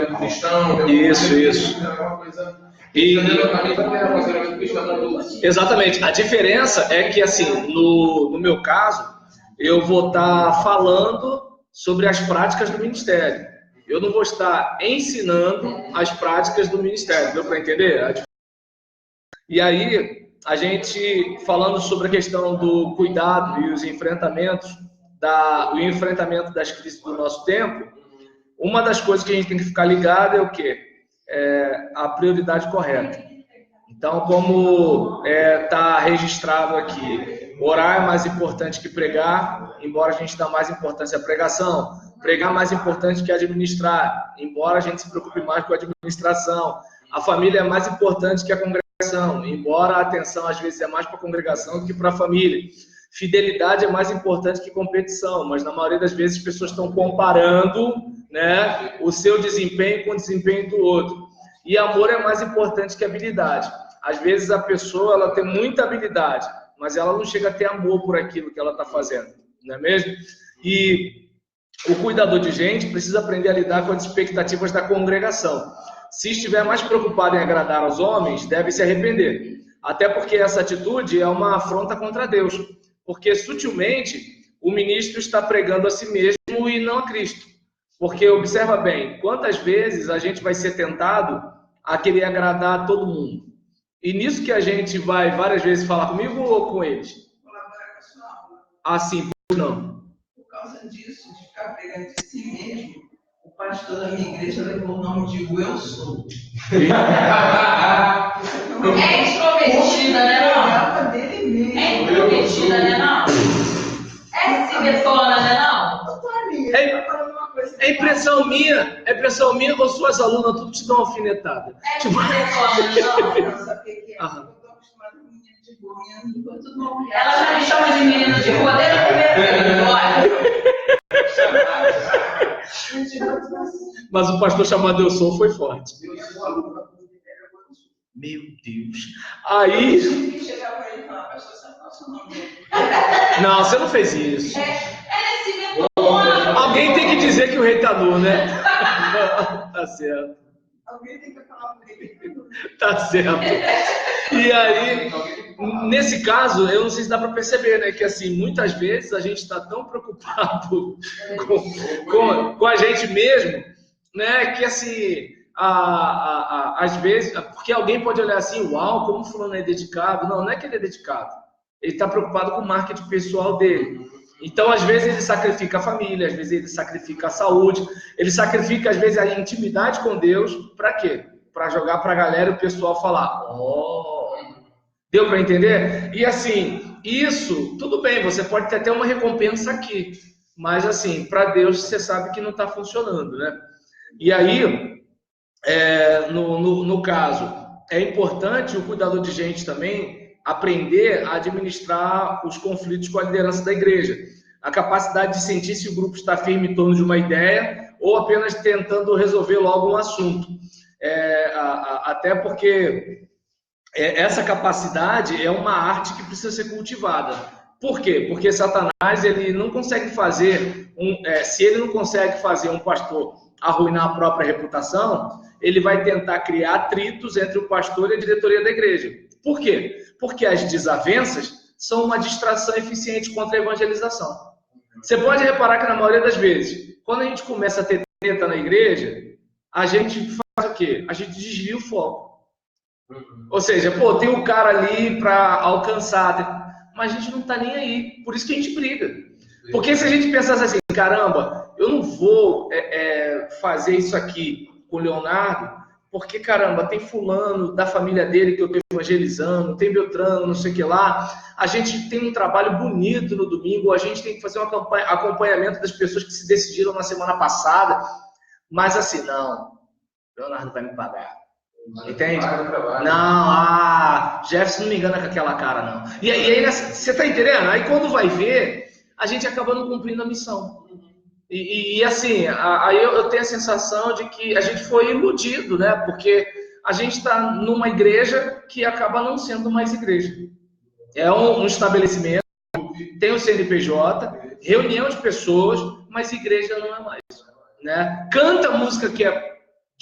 cristão. Isso. Exatamente. A diferença é que, assim, no meu caso, eu vou estar falando sobre as práticas do ministério. Eu não vou estar ensinando as práticas do ministério. Deu para entender? E aí, a gente falando sobre a questão do cuidado e os enfrentamentos, o enfrentamento das crises do nosso tempo, uma das coisas que a gente tem que ficar ligado é o quê? A prioridade correta. Então, como está registrado aqui, orar é mais importante que pregar, embora a gente dê mais importância à pregação. Pregar é mais importante que administrar, embora a gente se preocupe mais com a administração. A família é mais importante que a congregação, embora a atenção às vezes é mais para a congregação do que para a família. Fidelidade é mais importante que competição, mas na maioria das vezes as pessoas estão comparando, né, o seu desempenho com o desempenho do outro. E amor é mais importante que habilidade. Às vezes a pessoa ela tem muita habilidade, mas ela não chega a ter amor por aquilo que ela está fazendo, não é mesmo? E o cuidador de gente precisa aprender a lidar com as expectativas da congregação. Se estiver mais preocupado em agradar aos homens, deve se arrepender. Até porque essa atitude é uma afronta contra Deus. Porque sutilmente o ministro está pregando a si mesmo e não a Cristo. Porque observa bem, quantas vezes a gente vai ser tentado a querer agradar a todo mundo. E nisso que a gente vai várias vezes falar comigo ou com eles? Assim, não. Por causa disso, de ficar pregando de si mesmo, o pastor da minha igreja levou o nome de Eu Sou. É extrovertida, né, não? É introvertida, né, não? É se detona, né, não? É impressão minha ou suas alunas tudo te dão uma alfinetada? É se detona, né, não? Sabe o que é? Eu estou acostumada com menina de boa, menina de boa, tudo bom. Ela já me chama de menina de rua desde o primeiro vídeo, Mas o pastor chamado Eu Sou foi forte. Meu Deus. Aí... Não, você não fez isso. É se detona. Alguém tem que dizer que o rei tá nu, né? Tá certo. Alguém tem que falar com ele. Tá certo. E aí, nesse caso, eu não sei se dá para perceber, né? Que assim, muitas vezes a gente está tão preocupado com a gente mesmo, né? Que assim, às vezes, porque alguém pode olhar assim, uau, como o fulano é dedicado. Não é que ele é dedicado. Ele está preocupado com o marketing pessoal dele. Então, às vezes, ele sacrifica a família, às vezes ele sacrifica a saúde, ele sacrifica, às vezes, a intimidade com Deus. Para quê? Para jogar para a galera e o pessoal falar, deu para entender? E assim, isso, tudo bem, você pode ter até uma recompensa aqui, mas assim, para Deus você sabe que não está funcionando, né? E aí, no caso, é importante o cuidador de gente também aprender a administrar os conflitos com a liderança da igreja. A capacidade de sentir se o grupo está firme em torno de uma ideia ou apenas tentando resolver logo um assunto. Até porque essa capacidade é uma arte que precisa ser cultivada. Por quê? Porque Satanás ele não consegue fazer, se ele não consegue fazer um pastor arruinar a própria reputação, ele vai tentar criar atritos entre o pastor e a diretoria da igreja. Por quê? Porque as desavenças são uma distração eficiente contra a evangelização. Você pode reparar que na maioria das vezes, quando a gente começa a ter treta na igreja, a gente faz o quê? A gente desvia o foco. Ou seja, tem um cara ali para alcançar, mas a gente não está nem aí. Por isso que a gente briga. Porque se a gente pensasse assim, caramba, eu não vou fazer isso aqui com o Leonardo, porque, caramba, tem fulano da família dele que eu estou evangelizando, tem Beltrano, não sei o que lá. A gente tem um trabalho bonito no domingo, a gente tem que fazer um acompanhamento das pessoas que se decidiram na semana passada. Mas assim, não, Leonardo vai me pagar. Entende? Não, Jefferson não me engana com aquela cara, não. E aí, você está entendendo? Aí quando vai ver, a gente acaba não cumprindo a missão. E assim, aí eu tenho a sensação de que a gente foi iludido, né? Porque a gente está numa igreja que acaba não sendo mais igreja. É um estabelecimento, tem o CNPJ, reunião de pessoas, mas igreja não é mais, né? Canta música que é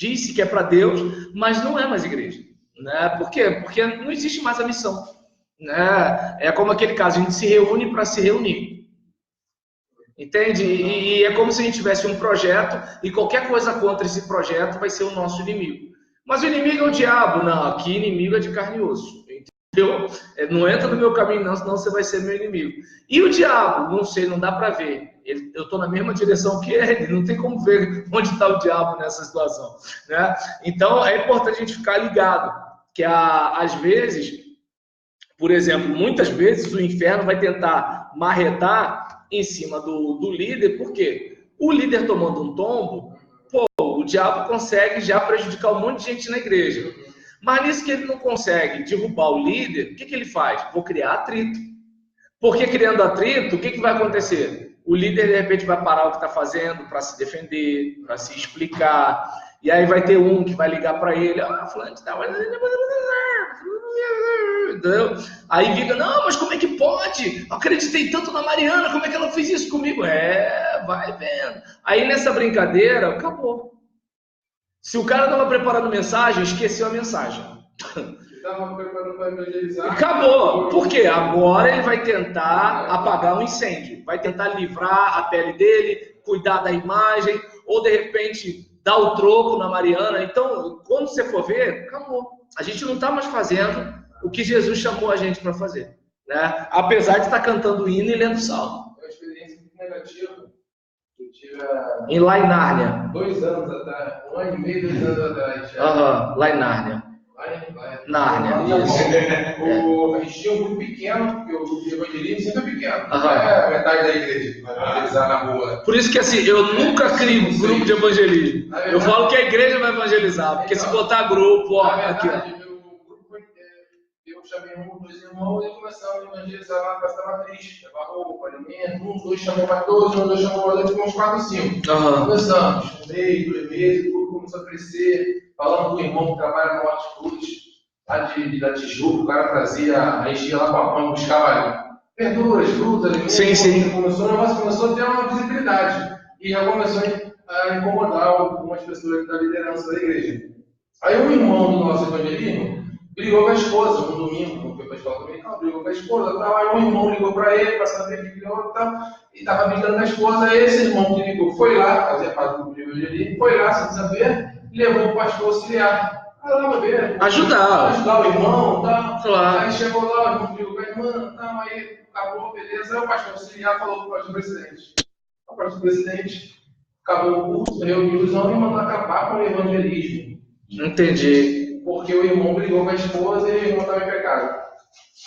Diz-se que é para Deus, mas não é mais igreja. Né? Por quê? Porque não existe mais a missão. Né? É como aquele caso, a gente se reúne para se reunir. Entende? E é como se a gente tivesse um projeto e qualquer coisa contra esse projeto vai ser o nosso inimigo. Mas o inimigo é o diabo. Não, aqui inimigo é de carne e osso. Entendeu? Não entra no meu caminho não, senão você vai ser meu inimigo. E o diabo? Não sei, não dá para ver. Eu estou na mesma direção que ele, não tem como ver onde está o diabo nessa situação. Né? Então é importante a gente ficar ligado, que às vezes, por exemplo, muitas vezes o inferno vai tentar marretar em cima do líder, porque o líder tomando um tombo, o diabo consegue já prejudicar um monte de gente na igreja. Mas nisso que ele não consegue derrubar o líder, o que ele faz? Vou criar atrito. Porque criando atrito, o que vai acontecer? O líder, de repente, vai parar o que está fazendo para se defender, para se explicar. E aí vai ter um que vai ligar para ele. Fulano de tal. Entendeu? Aí fica, não, mas como é que pode? Eu acreditei tanto na Mariana, como é que ela fez isso comigo? Vai vendo. Aí nessa brincadeira, acabou. Se o cara estava preparando mensagem, esqueceu a mensagem. Estava preparando para evangelizar. Acabou. Por quê? Agora ele vai tentar apagar um incêndio. Vai tentar livrar a pele dele, cuidar da imagem, ou de repente dar o troco na Mariana. Então, quando você for ver, acabou. A gente não está mais fazendo o que Jesus chamou a gente para fazer. Né? Apesar de estar cantando hino e lendo salmo. É uma experiência muito negativa. Eu tive lá em Nárnia. 2 anos atrás, 1 ano e meio, 2 anos atrás. Lá em Nárnia. Nárnia, isso. A gente tinha um grupo pequeno, porque o grupo de evangelismo sempre é pequeno. É a metade da igreja, evangelizar na rua. Por isso que assim, eu nunca crio um grupo de evangelismo. Eu falo que a igreja vai evangelizar, porque se botar grupo, aqui, ó. Eu chamei 1 ou 2 irmãos e começamos a evangelizar lá na Praça da Matriz, levar roupa, alimento, 1 ou 2 chamou mais 12, 1 ou 2 chamou mais 8, uns 4 ou 5. Começamos, 1 mês, 2 meses, o grupo começou a crescer, falando com o irmão que trabalha com hortifruti, lá da Tijuca, o cara trazia, aí ia lá com a mão, buscava verduras, frutas, alimentos. Sim. O negócio começou a ter uma visibilidade e já começou a incomodar algumas pessoas da liderança da igreja. Aí um irmão do nosso evangelismo brigou com a esposa, um domingo, não foi para a escola dominical, brigou com a esposa, tal. Aí um irmão ligou para ele, para saber que brigou e tal, e estava brigando com a esposa. Aí esse irmão que ligou foi lá, fazia parte do grupo de evangelismo, foi lá sem saber, e levou o pastor auxiliar. Ajudar o irmão, tal. Claro. Aí chegou lá, o irmão brigou com a irmã, tal. Aí acabou, beleza. Aí o pastor auxiliar falou para o pastor presidente. O pastor presidente acabou o curso, reuniu os homens e mandou acabar com o evangelismo. Entendi. Porque o irmão brigou com a esposa e o irmão estava em pecado.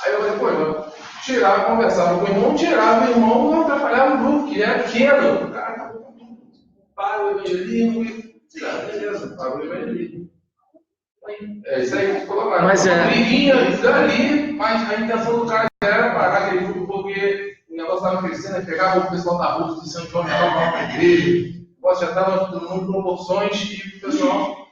Aí eu falei, eu tirava, conversava com o irmão, tirava o irmão, não atrapalhava o grupo, que era pequeno. O cara acabou com tudo. Para o evangelismo e... beleza, para o evangelismo. É isso aí que você falou agora. Mas uma briguinha ali, mas a intenção do cara era parar aquele grupo porque o negócio estava crescendo, pegava o pessoal da rua, dizendo que homem estava para a igreja. O negócio já estava tomando proporções e o pessoal...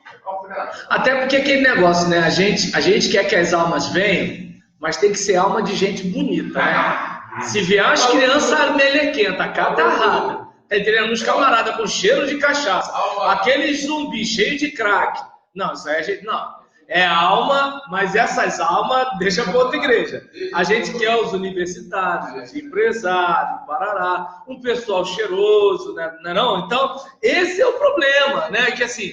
Até porque aquele negócio, né? A gente quer que as almas venham, mas tem que ser alma de gente bonita, né? Se vier as crianças melequentas, catarrada, tá entendendo? Uns camaradas com cheiro de cachaça, aqueles zumbis cheios de crack. Não, isso aí a gente não. É alma, mas essas almas deixa para outra igreja. A gente quer os universitários, os empresários, parará, um pessoal cheiroso, né? Não? Então, esse é o problema, né? Que assim.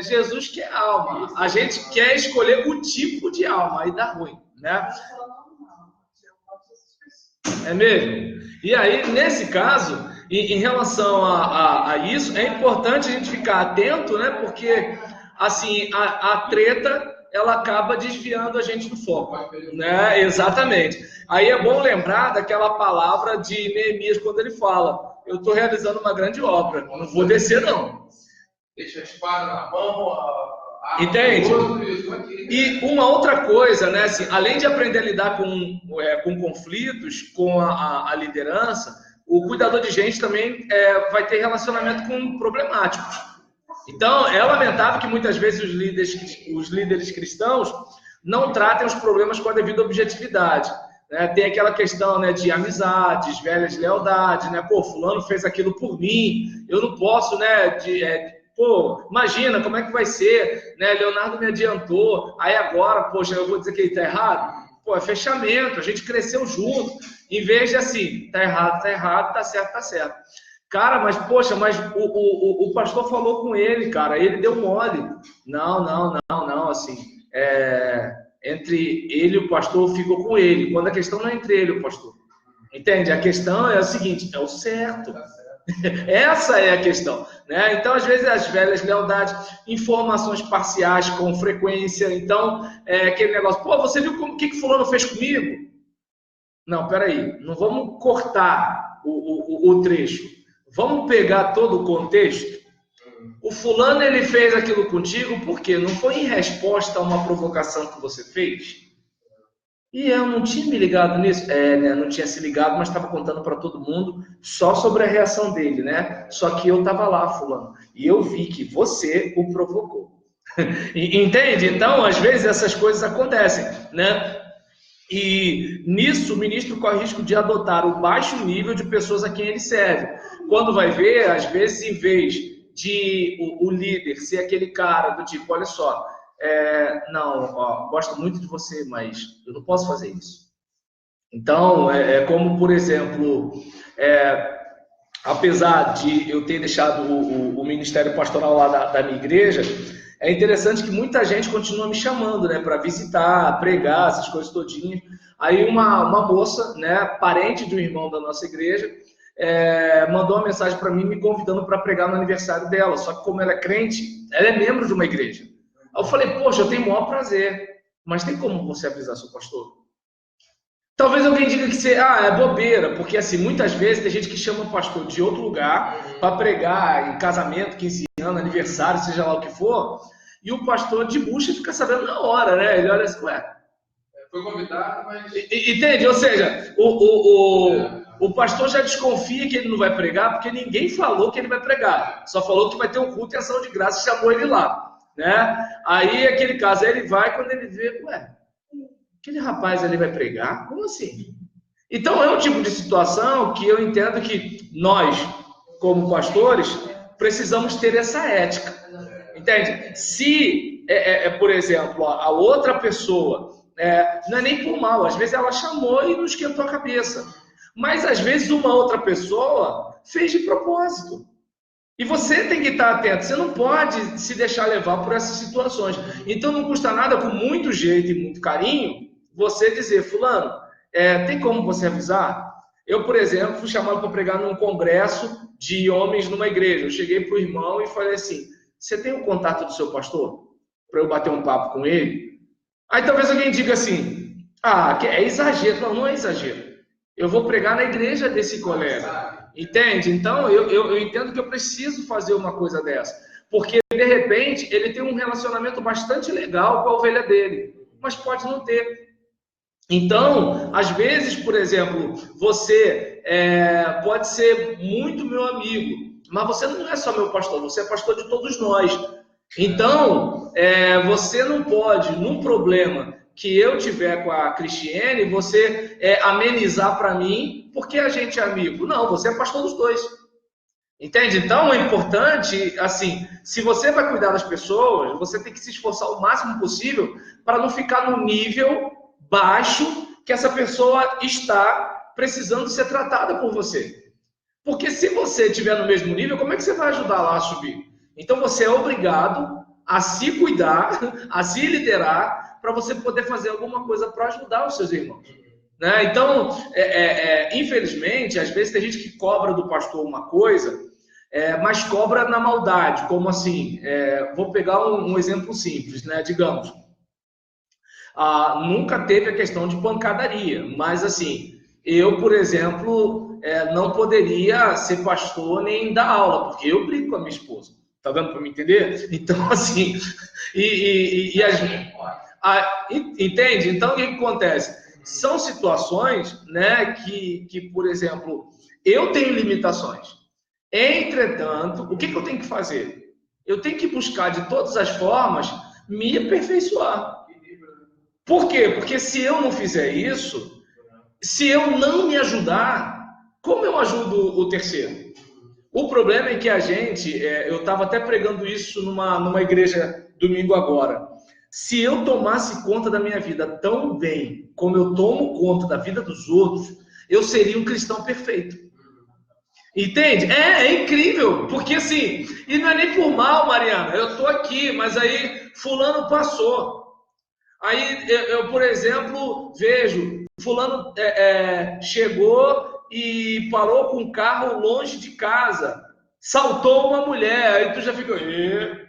Jesus quer alma. A gente quer escolher o tipo de alma, aí dá ruim, né? É mesmo? E aí, nesse caso, em relação a isso, é importante a gente ficar atento, né? Porque, assim, a treta, ela acaba desviando a gente do foco, né? Exatamente. Aí é bom lembrar daquela palavra de Neemias, quando ele fala, eu estou realizando uma grande obra, não vou descer, não. Deixa a espada na mão, entende? E uma outra coisa, né? Assim, além de aprender a lidar com conflitos, com a liderança, o cuidador de gente também vai ter relacionamento com problemáticos. Então, é lamentável que muitas vezes os líderes cristãos não tratem os problemas com a devida objetividade. Né? Tem aquela questão, né, de amizades, velhas lealdades, né? Pô, fulano fez aquilo por mim, eu não posso, né? Pô, imagina como é que vai ser, né? Leonardo me adiantou, aí agora, poxa, eu vou dizer que ele tá errado? Pô, é fechamento, a gente cresceu junto, em vez de assim, tá errado, tá certo, tá certo. Cara, mas poxa, mas o pastor falou com ele, cara, ele deu mole. Não, assim, entre ele e o pastor ficou com ele, quando a questão não é entre ele e o pastor. Entende? A questão é o seguinte, é o certo. Essa é a questão, né? Então, às vezes, as velhas lealdades, informações parciais com frequência. Então, aquele negócio, pô, você viu o que fulano fez comigo? Não, peraí, não vamos cortar o trecho. Vamos pegar todo o contexto. O fulano, ele fez aquilo contigo por quê? Não foi em resposta a uma provocação que você fez? E eu não tinha me ligado nisso. Né? Não tinha se ligado, mas estava contando para todo mundo só sobre a reação dele, né? Só que eu estava lá, fulano. E eu vi que você o provocou. Entende? Então, às vezes, essas coisas acontecem, né? E nisso, o ministro corre risco de adotar o baixo nível de pessoas a quem ele serve. Quando vai ver, às vezes, em vez de o líder ser aquele cara do tipo, olha só, gosto muito de você, mas eu não posso fazer isso. Então, como, por exemplo, apesar de eu ter deixado o ministério pastoral lá da minha igreja, é interessante que muita gente continua me chamando, né, para visitar, pregar, essas coisas todinhas. Aí uma moça, né, parente de um irmão da nossa igreja, mandou uma mensagem para mim me convidando para pregar no aniversário dela. Só que como ela é crente, ela é membro de uma igreja. Aí eu falei, poxa, eu tenho o maior prazer, mas tem como você avisar seu pastor? Talvez alguém diga que é bobeira, porque assim, muitas vezes tem gente que chama o pastor de outro lugar para pregar em casamento, 15 anos, aniversário, seja lá o que for, e o pastor de bucha fica sabendo na hora, né? Ele olha assim, foi convidado, mas... Entende? Ou seja, o pastor já desconfia que ele não vai pregar, porque ninguém falou que ele vai pregar, só falou que vai ter um culto e ação de graça e chamou ele lá, né? Aí, aquele caso, aí ele vai, quando ele vê, aquele rapaz ali vai pregar? Como assim? Então, é um tipo de situação que eu entendo que nós, como pastores, precisamos ter essa ética. Entende? Se, por exemplo, a outra pessoa, não é nem por mal, às vezes ela chamou e não esquentou a cabeça. Mas, às vezes, uma outra pessoa fez de propósito. E você tem que estar atento, você não pode se deixar levar por essas situações. Então, não custa nada, com muito jeito e muito carinho, você dizer, fulano, tem como você avisar? Eu, por exemplo, fui chamado para pregar num congresso de homens numa igreja. Eu cheguei para o irmão e falei assim, você tem o contato do seu pastor? Para eu bater um papo com ele? Aí talvez alguém diga assim, é exagero. Não, não é exagero. Eu vou pregar na igreja desse colega. Entende? Então, eu entendo que eu preciso fazer uma coisa dessa. Porque, de repente, ele tem um relacionamento bastante legal com a ovelha dele. Mas pode não ter. Então, às vezes, por exemplo, você pode ser muito meu amigo, mas você não é só meu pastor, você é pastor de todos nós. Então, você não pode, num problema que eu tiver com a Cristiane, você amenizar para mim, porque a gente é amigo. Não, você é pastor dos dois. Entende? Então, é importante, assim, se você vai cuidar das pessoas, você tem que se esforçar o máximo possível para não ficar no nível baixo que essa pessoa está precisando ser tratada por você. Porque se você estiver no mesmo nível, como é que você vai ajudar lá a subir? Então você é obrigado a se cuidar, a se liderar, para você poder fazer alguma coisa para ajudar os seus irmãos. Né? Então, infelizmente, às vezes tem gente que cobra do pastor uma coisa, mas cobra na maldade, como assim? Vou pegar um exemplo simples, né? Digamos, nunca teve a questão de pancadaria, mas assim, eu, por exemplo, não poderia ser pastor nem dar aula, porque eu brigo com a minha esposa. Tá dando para me entender? Então, assim, entende? Então, o que acontece? São situações, né, que, por exemplo, eu tenho limitações. Entretanto, o que eu tenho que fazer? Eu tenho que buscar de todas as formas me aperfeiçoar. Por quê? Porque se eu não fizer isso, se eu não me ajudar, como eu ajudo o terceiro? O problema é que a gente, eu estava até pregando isso numa igreja domingo agora. Se eu tomasse conta da minha vida tão bem como eu tomo conta da vida dos outros, eu seria um cristão perfeito. Entende? É incrível, porque assim, e não é nem por mal, Mariana, eu tô aqui, mas aí fulano passou. Aí eu, por exemplo, vejo, fulano chegou e parou com o carro longe de casa, saltou uma mulher, aí tu já fica,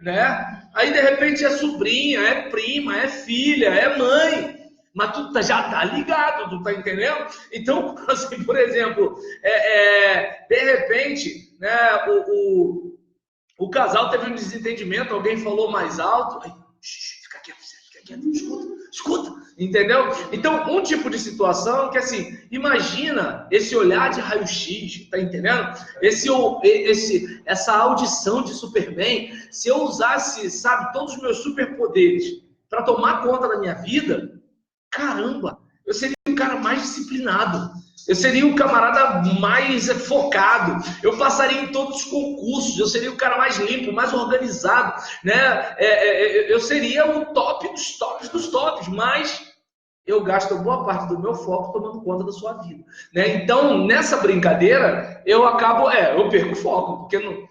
né? Aí de repente é sobrinha, é prima, é filha, é mãe. Mas tu já tá ligado, tu tá entendendo? Então, assim, por exemplo, de repente, né, o casal teve um desentendimento, alguém falou mais alto, aí, fica quieto, escuta, entendeu? Então, um tipo de situação que, assim, imagina esse olhar de raio-x, tá entendendo? Essa audição de Superman, se eu usasse, sabe, todos os meus superpoderes para tomar conta da minha vida, caramba, eu seria um cara mais disciplinado, eu seria um camarada mais focado, eu passaria em todos os concursos, eu seria o cara mais limpo, mais organizado, né? Eu seria o top dos tops dos tops, mas eu gasto boa parte do meu foco tomando conta da sua vida, né? Então, nessa brincadeira, eu perco o foco, porque não...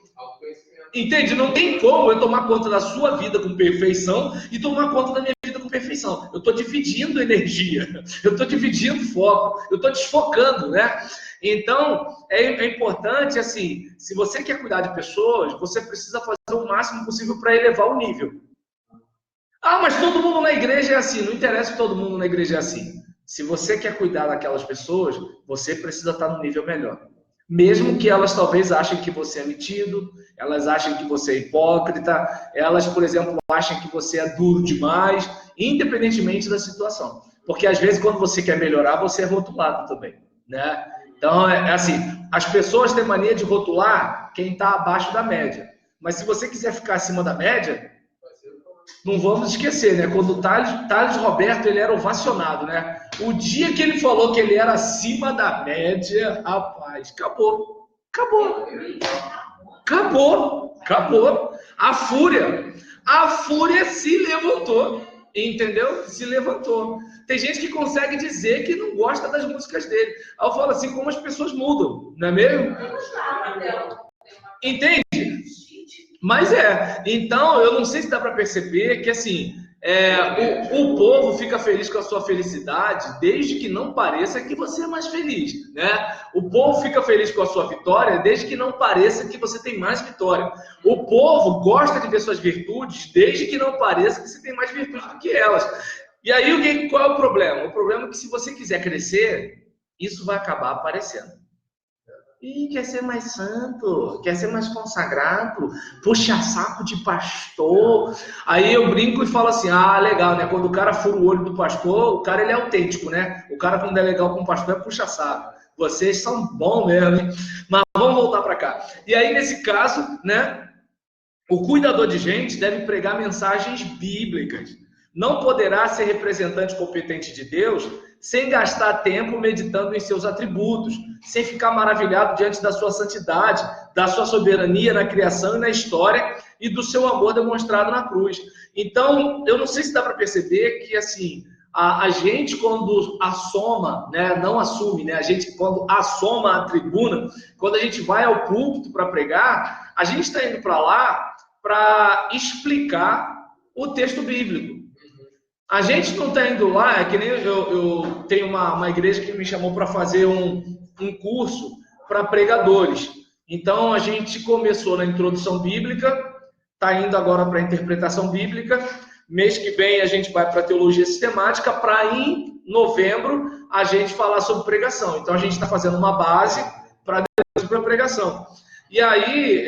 Entende? Não tem como eu tomar conta da sua vida com perfeição e tomar conta da minha vida com perfeição. Eu estou dividindo energia, eu estou dividindo foco, eu estou desfocando, né? Então, é importante, assim, se você quer cuidar de pessoas, você precisa fazer o máximo possível para elevar o nível. Ah, mas todo mundo na igreja é assim. Não interessa que todo mundo na igreja é assim. Se você quer cuidar daquelas pessoas, você precisa estar no nível melhor. Mesmo que elas talvez achem que você é metido, elas achem que você é hipócrita, elas, por exemplo, achem que você é duro demais, independentemente da situação. Porque às vezes quando você quer melhorar, você é rotulado também, né? Então, é assim, as pessoas têm mania de rotular quem está abaixo da média. Mas se você quiser ficar acima da média, não vamos esquecer, né? Quando o Thales Roberto, ele era ovacionado, né? O dia que ele falou que ele era acima da média, rapaz, acabou. A fúria se levantou, entendeu? Se levantou. Tem gente que consegue dizer que não gosta das músicas dele. Aí eu falo assim, como as pessoas mudam, não é mesmo? Entende? Mas então eu não sei se dá para perceber que assim, o povo fica feliz com a sua felicidade desde que não pareça que você é mais feliz, né? O povo fica feliz com a sua vitória desde que não pareça que você tem mais vitória. O povo gosta de ver suas virtudes desde que não pareça que você tem mais virtude do que elas. E aí qual é o problema? O problema é que se você quiser crescer, isso vai acabar aparecendo. E quer ser mais santo, quer ser mais consagrado, puxa saco de pastor. Aí eu brinco e falo assim, legal, né? Quando o cara fura o olho do pastor, o cara ele é autêntico, né? O cara quando é legal com o pastor é puxa saco. Vocês são bons mesmo, hein? Mas vamos voltar para cá. E aí nesse caso, né? O cuidador de gente deve pregar mensagens bíblicas. Não poderá ser representante competente de Deus sem gastar tempo meditando em seus atributos, sem ficar maravilhado diante da sua santidade, da sua soberania na criação e na história e do seu amor demonstrado na cruz. Então, eu não sei se dá para perceber que, assim, a gente quando assoma, né, não assume, né, a gente quando assoma a tribuna, quando a gente vai ao púlpito para pregar, a gente está indo para lá para explicar o texto bíblico. A gente não está indo lá, é que nem eu tenho uma igreja que me chamou para fazer um curso para pregadores. Então, a gente começou na introdução bíblica, está indo agora para a interpretação bíblica. Mês que vem a gente vai para a teologia sistemática, para em novembro a gente falar sobre pregação. Então, a gente está fazendo uma base para depois para a pregação. E aí,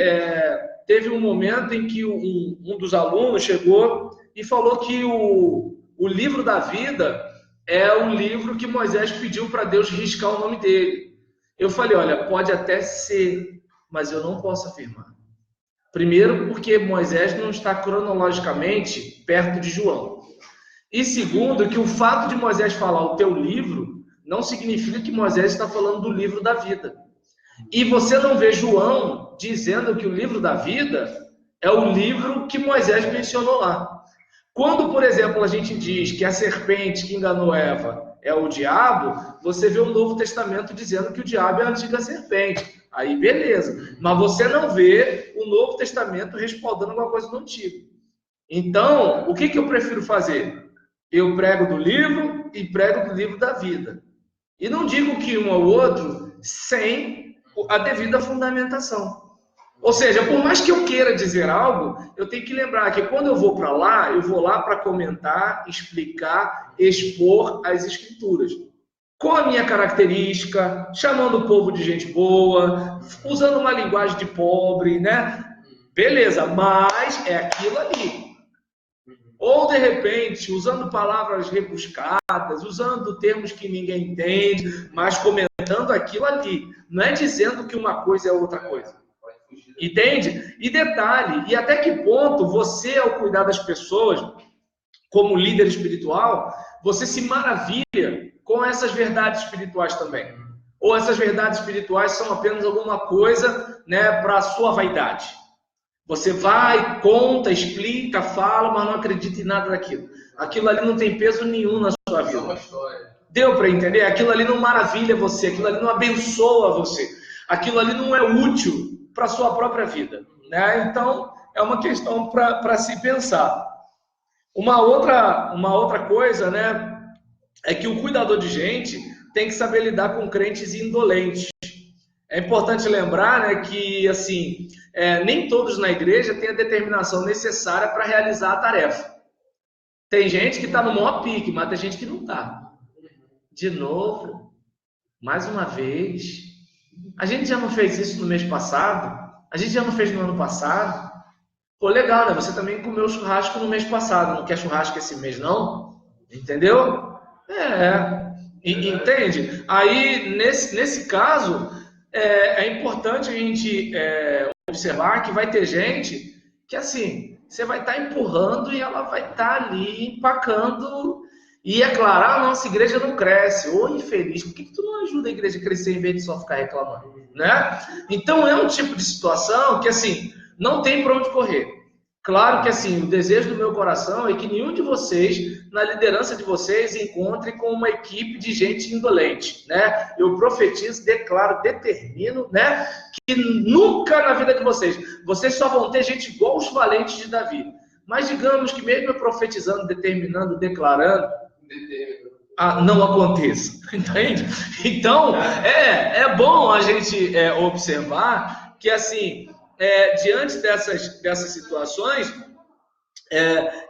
teve um momento em que um dos alunos chegou e falou que o livro da vida é um livro que Moisés pediu para Deus riscar o nome dele. Eu falei, olha, pode até ser, mas eu não posso afirmar. Primeiro, porque Moisés não está cronologicamente perto de João. E segundo, que o fato de Moisés falar o teu livro não significa que Moisés está falando do livro da vida. E você não vê João dizendo que o livro da vida é o livro que Moisés mencionou lá. Quando, por exemplo, a gente diz que a serpente que enganou Eva é o diabo, você vê o Novo Testamento dizendo que o diabo é a antiga serpente. Aí, beleza. Mas você não vê o Novo Testamento respaldando alguma coisa do Antigo. Então, o que eu prefiro fazer? Eu prego do livro e prego do livro da vida. E não digo que um ou outro sem a devida fundamentação. Ou seja, por mais que eu queira dizer algo, eu tenho que lembrar que quando eu vou para lá, eu vou lá para comentar, explicar, expor as escrituras. Com a minha característica, chamando o povo de gente boa, usando uma linguagem de pobre, né? Beleza, mas é aquilo ali. Ou, de repente, usando palavras rebuscadas, usando termos que ninguém entende, mas comentando aquilo ali. Não é dizendo que uma coisa é outra coisa. Entende? E detalhe, e até que ponto você, ao cuidar das pessoas, como líder espiritual, você se maravilha com essas verdades espirituais também. Ou essas verdades espirituais são apenas alguma coisa, né, para a sua vaidade. Você vai, conta, explica, fala, mas não acredita em nada daquilo. Aquilo ali não tem peso nenhum na sua vida. Deu para entender? Aquilo ali não maravilha você, aquilo ali não abençoa você. Aquilo ali não é útil para a sua própria vida, né? Então, é uma questão para se pensar. Uma outra coisa, né, é que o cuidador de gente tem que saber lidar com crentes indolentes. É importante lembrar, né, que assim, nem todos na igreja têm a determinação necessária para realizar a tarefa. Tem gente que está no maior pique, mas tem gente que não está. De novo, mais uma vez, a gente já não fez isso no mês passado? A gente já não fez no ano passado? Pô, legal, né? Você também comeu churrasco no mês passado. Não quer churrasco esse mês, não? Entendeu? Entende? Aí, nesse caso, é importante a gente observar que vai ter gente que, assim, você vai estar empurrando e ela vai estar ali empacando. E é claro, a nossa igreja não cresce. Ô, infeliz, por que tu não ajuda a igreja a crescer em vez de só ficar reclamando? Né? Então, é um tipo de situação que, assim, não tem para onde correr. Claro que, assim, o desejo do meu coração é que nenhum de vocês, na liderança de vocês, encontre com uma equipe de gente indolente, né? Eu profetizo, declaro, determino, né, que nunca na vida de vocês só vão ter gente igual os valentes de Davi. Mas digamos que mesmo eu profetizando, determinando, declarando, não aconteça, entende? Então, é bom a gente observar que, assim, diante dessas situações,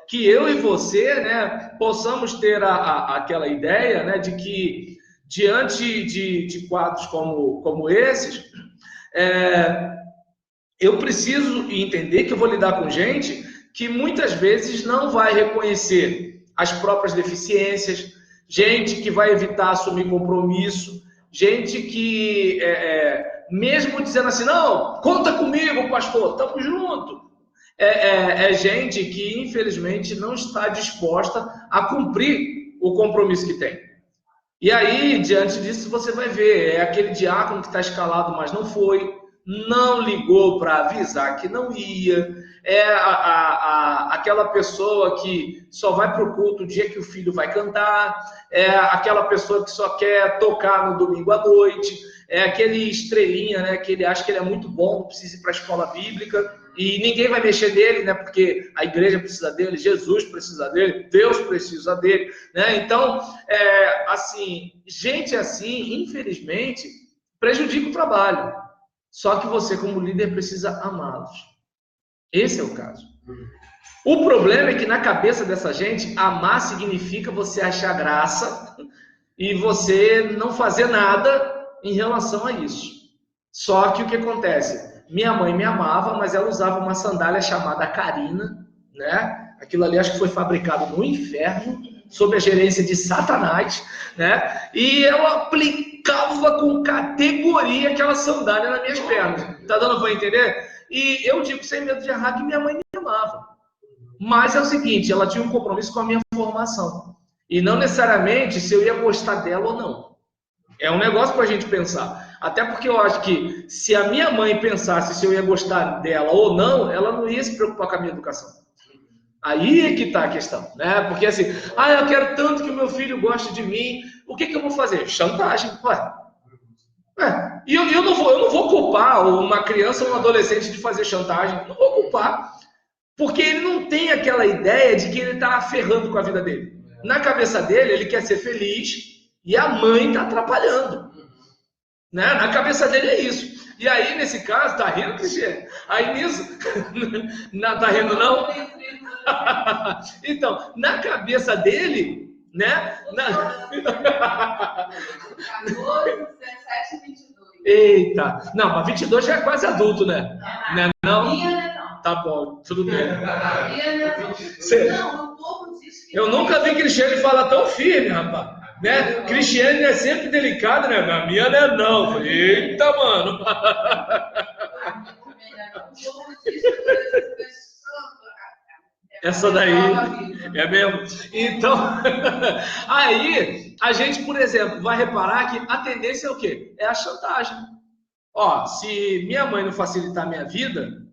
que eu e você, né, possamos ter aquela ideia, né, de que diante de quadros como esses, eu preciso entender que eu vou lidar com gente que muitas vezes não vai reconhecer as próprias deficiências, gente que vai evitar assumir compromisso, gente que, mesmo dizendo assim, não, conta comigo, pastor, estamos juntos. Gente que, infelizmente, não está disposta a cumprir o compromisso que tem. E aí, diante disso, você vai ver, aquele diácono que está escalado, mas não foi, não ligou para avisar que não ia, aquela pessoa que só vai para o culto o dia que o filho vai cantar, aquela pessoa que só quer tocar no domingo à noite, aquele estrelinha, né, que ele acha que ele é muito bom, não precisa ir para a escola bíblica, e ninguém vai mexer nele, né, porque a igreja precisa dele, Jesus precisa dele, Deus precisa dele, né? Então, assim, gente assim, infelizmente, prejudica o trabalho. Só que você, como líder, precisa amá-los. Esse é o caso. O problema é que na cabeça dessa gente, amar significa você achar graça e você não fazer nada em relação a isso. Só que o que acontece? Minha mãe me amava, mas ela usava uma sandália chamada Karina, né? Aquilo ali acho que foi fabricado no inferno, sob a gerência de Satanás, né? E eu aplicava com categoria aquela sandália nas minhas pernas. Tá dando para entender? E eu digo sem medo de errar que minha mãe me amava. Mas é o seguinte, ela tinha um compromisso com a minha formação. E não necessariamente se eu ia gostar dela ou não. É um negócio para a gente pensar. Até porque eu acho que se a minha mãe pensasse se eu ia gostar dela ou não, ela não ia se preocupar com a minha educação. Aí é que está a questão, né? Porque assim, eu quero tanto que o meu filho goste de mim, o que eu vou fazer? Chantagem, ué. E eu não vou culpar uma criança ou um adolescente de fazer chantagem, não vou culpar, porque ele não tem aquela ideia de que ele está ferrando com a vida dele. Na cabeça dele, ele quer ser feliz e a mãe está atrapalhando. Né? Na cabeça dele é isso. E aí, nesse caso, tá rindo, Cristiane? Aí nisso, não tá rindo não? Então, na cabeça dele, né? 14, 17 e 22. Eita, não, mas 22 já é quase adulto, né? Não? Minha não. Tá bom, tudo bem. Minha não. Cê- Não, o povo diz que... Eu nunca vi Cristiane falar tão firme, rapaz. Né? Cristiane é sempre delicada, né? Na minha não é não. Eu falei, eita, mano. O povo diz que... Essa daí é mesmo. Então, aí a gente, por exemplo, vai reparar que a tendência é o quê? É a chantagem. Ó, se minha mãe não facilitar a minha vida,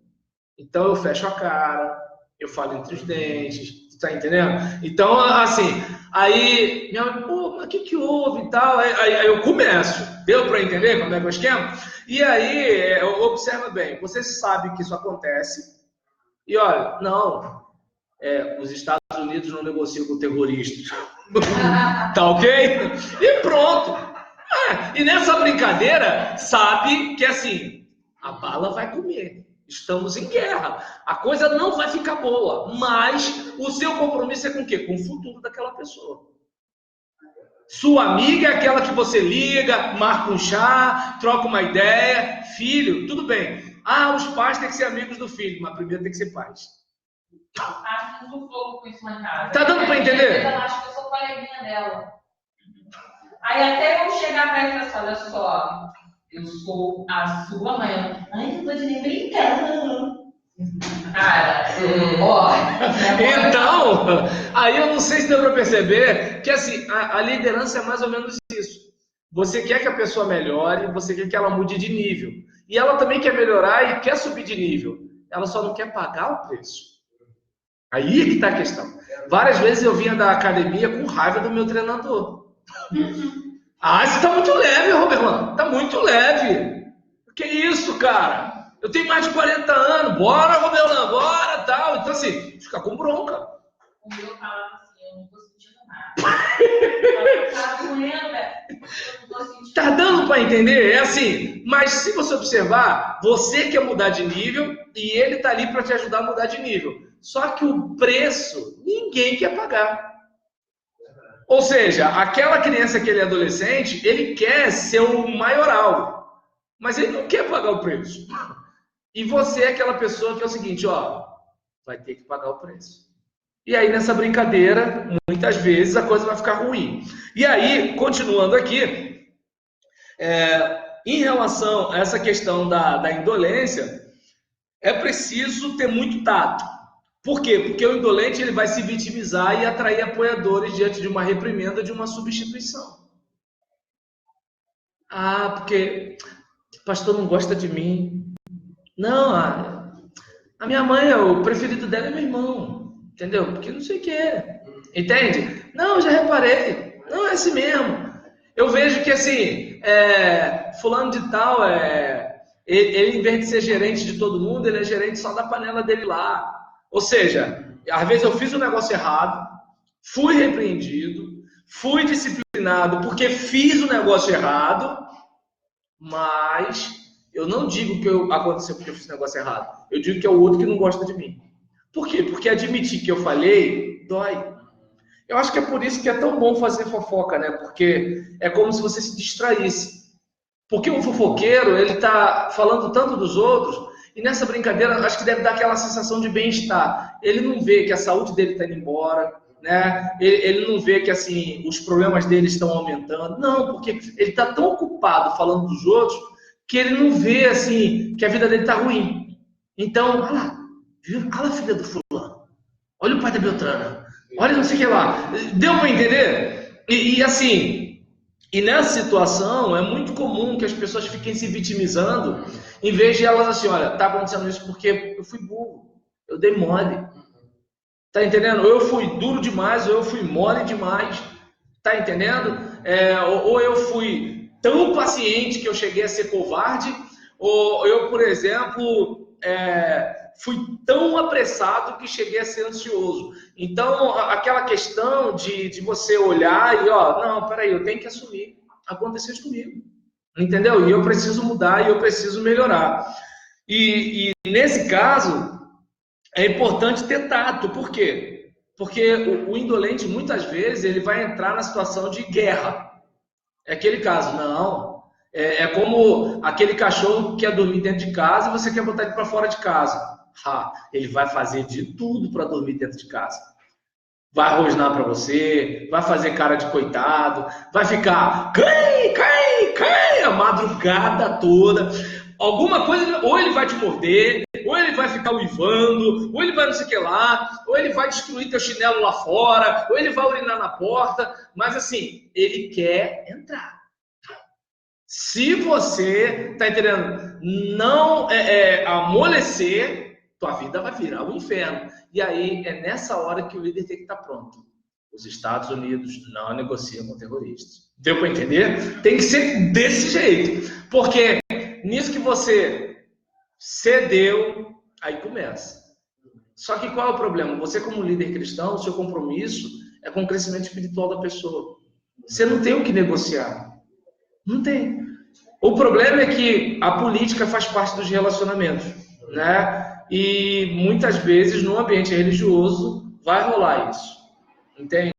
então eu fecho a cara, eu falo entre os dentes, tá entendendo? Então, assim, aí minha mãe, pô, mas o que houve e tal? Aí eu começo. Deu para entender como é que é o esquema? E aí, observa bem, você sabe que isso acontece e olha, não... os Estados Unidos não negociam com terroristas. Tá ok? E pronto. E nessa brincadeira, sabe que assim, a bala vai comer. Estamos em guerra. A coisa não vai ficar boa. Mas o seu compromisso é com o quê? Com o futuro daquela pessoa. Sua amiga é aquela que você liga, marca um chá, troca uma ideia. Filho, tudo bem. Os pais têm que ser amigos do filho, mas primeiro tem que ser pais. Acho que eu sou fogo com isso lá em casa. Tá dando pra entender? Eu acho que eu sou coleguinha dela. Aí até eu chegar pra ela e falar, olha só, eu sou a sua mãe. Ai, não tô de nem brincando. Cara, ó. Então, aí eu não sei se deu pra perceber que assim, a liderança é mais ou menos isso. Você quer que a pessoa melhore, você quer que ela mude de nível. E ela também quer melhorar e quer subir de nível. Ela só não quer pagar o preço. Aí é que está a questão. Várias vezes eu vinha da academia com raiva do meu treinador. Você está muito leve, Roberlan. Está muito leve. Que isso, cara? Eu tenho mais de 40 anos. Bora, Roberlan, bora, tal. Então, assim, fica com bronca. O meu falava assim, eu não tô sentindo nada. Tá doendo, velho. Eu não tô sentindo Tá dando para entender? É assim. Mas se você observar, você quer mudar de nível e ele tá ali para te ajudar a mudar de nível. Só que o preço, ninguém quer pagar. Ou seja, aquela criança que ele é adolescente, ele quer ser o maioral, mas ele não quer pagar o preço. E você é aquela pessoa que é o seguinte, vai ter que pagar o preço. E aí nessa brincadeira, muitas vezes a coisa vai ficar ruim. E aí, continuando aqui, em relação a essa questão da indolência, é preciso ter muito tato. Por quê? Porque o indolente ele vai se vitimizar e atrair apoiadores diante de uma reprimenda, de uma substituição. Porque o pastor não gosta de mim. Não, a minha mãe, o preferido dela é meu irmão. Entendeu? Porque não sei o que é. Entende? Não, já reparei. Não, é assim mesmo. Eu vejo que assim, fulano de tal, ele em vez de ser gerente de todo mundo, ele é gerente só da panela dele lá. Ou seja, às vezes eu fiz um negócio errado, fui repreendido, fui disciplinado porque fiz o negócio errado, mas eu não digo que aconteceu porque eu fiz o negócio errado. Eu digo que é o outro que não gosta de mim. Por quê? Porque admitir que eu falhei dói. Eu acho que é por isso que é tão bom fazer fofoca, né? Porque é como se você se distraísse. Porque o fofoqueiro, ele tá falando tanto dos outros. E nessa brincadeira, acho que deve dar aquela sensação de bem-estar. Ele não vê que a saúde dele está indo embora, né? Ele não vê que assim os problemas dele estão aumentando. Não, porque ele está tão ocupado falando dos outros que ele não vê assim que a vida dele está ruim. Então, olha lá, olha a filha do fulano, olha o pai da Beltrana, olha não sei o que lá. Deu para entender? E assim, E nessa situação é muito comum que as pessoas fiquem se vitimizando, em vez de elas assim, olha, tá acontecendo isso porque eu fui burro, eu dei mole. Tá entendendo? Ou eu fui duro demais, ou eu fui mole demais. Tá entendendo? Ou eu fui tão paciente que eu cheguei a ser covarde, ou eu, por exemplo, fui tão apressado que cheguei a ser ansioso. Então, aquela questão de você olhar e, ó, não, peraí, eu tenho que assumir. Aconteceu isso comigo. Entendeu? E eu preciso mudar e eu preciso melhorar. E nesse caso, é importante ter tato. Por quê? Porque o indolente, muitas vezes, ele vai entrar na situação de guerra. É aquele caso, não. É como aquele cachorro que quer dormir dentro de casa e você quer botar ele para fora de casa. Ele vai fazer de tudo para dormir dentro de casa. Vai rosnar para você, vai fazer cara de coitado, vai ficar cai, a madrugada toda. Alguma coisa, ou ele vai te morder, ou ele vai ficar uivando, ou ele vai não sei o que lá, ou ele vai destruir teu chinelo lá fora, ou ele vai urinar na porta, mas assim, ele quer entrar. Se você, tá entendendo, não amolecer, tua vida vai virar um inferno. E aí é nessa hora que o líder tem que estar pronto. Os Estados Unidos não negociam com terroristas. Deu para entender? Tem que ser desse jeito. Porque nisso que você cedeu, aí começa. Só que qual é o problema? Você, como líder cristão, o seu compromisso é com o crescimento espiritual da pessoa. Você não tem o que negociar. Não tem. O problema é que a política faz parte dos relacionamentos, né? E muitas vezes no ambiente religioso vai rolar isso. Entende?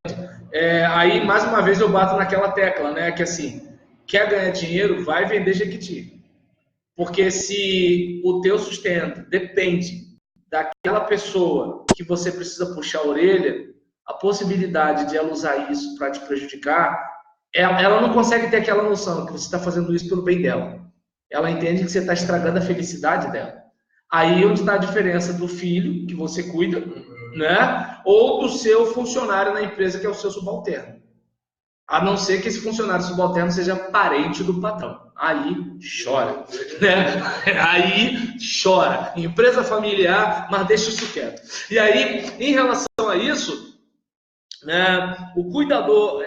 Aí, mais uma vez, eu bato naquela tecla, né? Que assim, quer ganhar dinheiro, vai vender Jequiti. Porque se o teu sustento depende daquela pessoa que você precisa puxar a orelha, a possibilidade de ela usar isso para te prejudicar, ela não consegue ter aquela noção que você está fazendo isso pelo bem dela. Ela entende que você está estragando a felicidade dela. Aí onde está a diferença do filho que você cuida, né? Ou do seu funcionário na empresa, que é o seu subalterno. A não ser que esse funcionário subalterno seja parente do patrão. Aí chora, né? Aí chora. Empresa familiar, mas deixa isso quieto. E aí, em relação a isso, né, o cuidador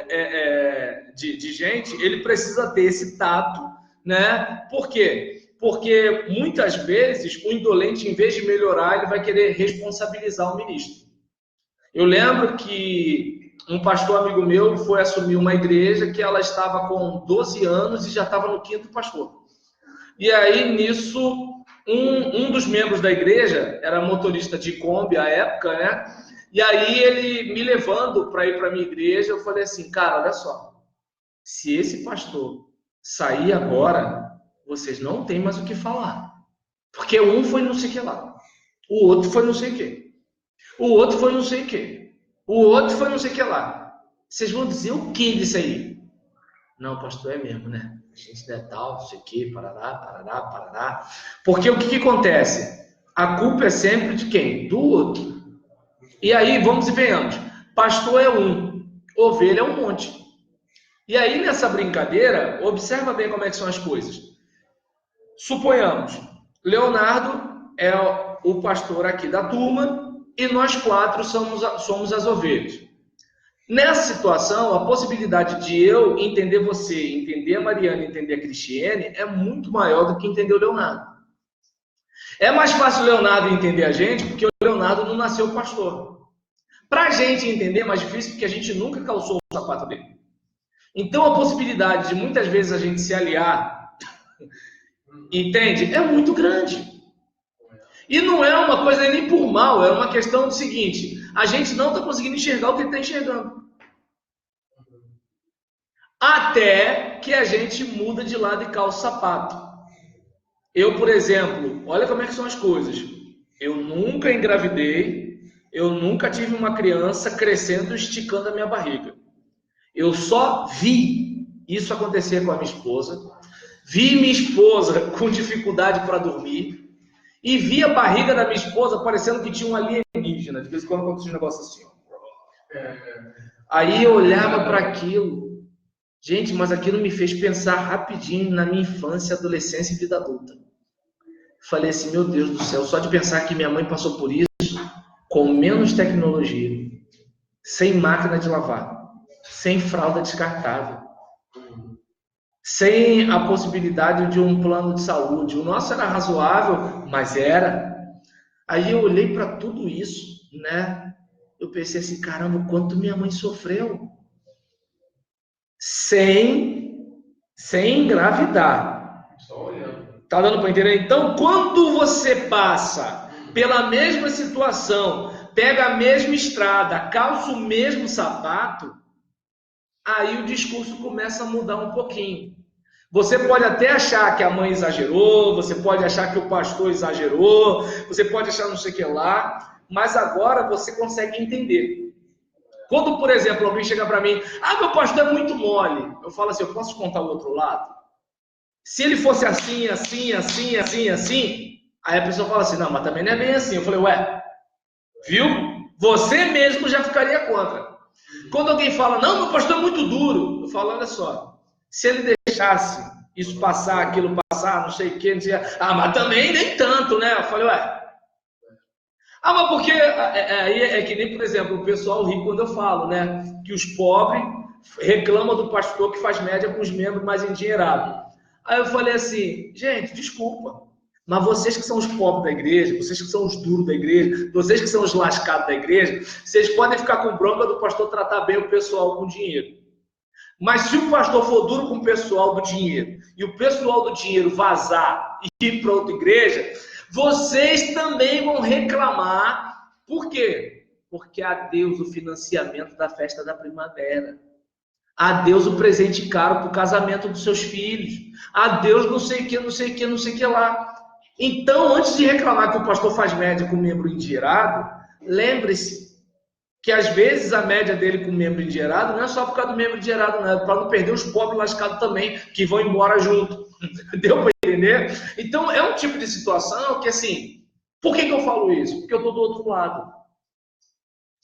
de gente, ele precisa ter esse tato, né? Por quê? Porque muitas vezes o indolente, em vez de melhorar, ele vai querer responsabilizar o ministro. Eu lembro que um pastor amigo meu foi assumir uma igreja que ela estava com 12 anos e já estava no 5º pastor. E aí, nisso, um dos membros da igreja, era motorista de Kombi à época, né? E aí ele me levando para ir para a minha igreja, eu falei assim, cara, olha só, se esse pastor sair agora, vocês não têm mais o que falar. Porque um foi não sei o que lá, o outro foi não sei o que, o outro foi não sei o que, o outro foi não sei o que lá. Vocês vão dizer o que disso aí? Não, pastor, é mesmo, né? A gente é tal, não sei o que, parará. Porque o que acontece? A culpa é sempre de quem? Do outro. E aí, vamos e venhamos. Pastor é um, ovelha é um monte. E aí, nessa brincadeira, observa bem como é que são as coisas. Suponhamos, Leonardo é o pastor aqui da turma e nós 4 somos as ovelhas. Nessa situação, a possibilidade de eu entender você, entender a Mariana, entender a Cristiane é muito maior do que entender o Leonardo. É mais fácil o Leonardo entender a gente porque o Leonardo não nasceu pastor. Para a gente entender é mais difícil porque a gente nunca calçou o sapato dele. Então a possibilidade de muitas vezes a gente se aliar, entende? É muito grande. E não é uma coisa nem por mal, é uma questão do seguinte, a gente não está conseguindo enxergar o que ele está enxergando. Até que a gente muda de lado e calça o sapato. Eu, por exemplo, olha como é que são as coisas. Eu nunca engravidei, eu nunca tive uma criança crescendo e esticando a minha barriga. Eu só vi isso acontecer com a minha esposa, vi minha esposa com dificuldade para dormir e vi a barriga da minha esposa parecendo que tinha um alienígena. De vez em quando acontecia um negócio assim. Aí eu olhava para aquilo Gente, mas aquilo me fez pensar rapidinho na minha infância, adolescência e vida adulta. Falei assim, meu Deus do céu, só de pensar que minha mãe passou por isso, com menos tecnologia, sem máquina de lavar, sem fralda descartável, sem a possibilidade de um plano de saúde. O nosso era razoável, mas era. Aí eu olhei para tudo isso, né? Eu pensei assim, caramba, quanto minha mãe sofreu. Sem engravidar. Só olhando. Tá dando para entender? Então, quando você passa pela mesma situação, pega a mesma estrada, calça o mesmo sapato, aí o discurso começa a mudar um pouquinho. Você pode até achar que a mãe exagerou, você pode achar que o pastor exagerou, você pode achar não sei o que lá, mas agora você consegue entender. Quando, por exemplo, alguém chega para mim, meu pastor é muito mole, eu falo assim, eu posso contar o outro lado? Se ele fosse assim, assim, assim, assim, assim, aí a pessoa fala assim, não, mas também não é bem assim. Eu falei, ué, viu? Você mesmo já ficaria contra. Quando alguém fala, não, meu pastor é muito duro, eu falo, olha só, se ele deixasse isso passar, aquilo passar, não sei o que, não sei, mas também nem tanto, né? Eu falei, ué, mas porque aí é que nem, por exemplo, o pessoal ri quando eu falo, né? Que os pobres reclamam do pastor que faz média com os membros mais endinheirados. Aí eu falei assim, gente, desculpa, mas vocês que são os pobres da igreja, vocês que são os duros da igreja, vocês que são os lascados da igreja, vocês podem ficar com bronca do pastor tratar bem o pessoal com dinheiro. Mas se o pastor for duro com o pessoal do dinheiro e o pessoal do dinheiro vazar e ir para outra igreja, vocês também vão reclamar. Por quê? Porque a Deus o financiamento da festa da primavera. A Deus o presente caro para o casamento dos seus filhos. A Deus não sei o que, não sei o que, não sei o que lá. Então, antes de reclamar que o pastor faz média com membro endinheirado, lembre-se que às vezes a média dele com membro endinheirado não é só por causa do membro endinheirado, não, é para não perder os pobres lascados também, que vão embora junto. Deu para entender? Então, é um tipo de situação que, assim, por que eu falo isso? Porque eu estou do outro lado.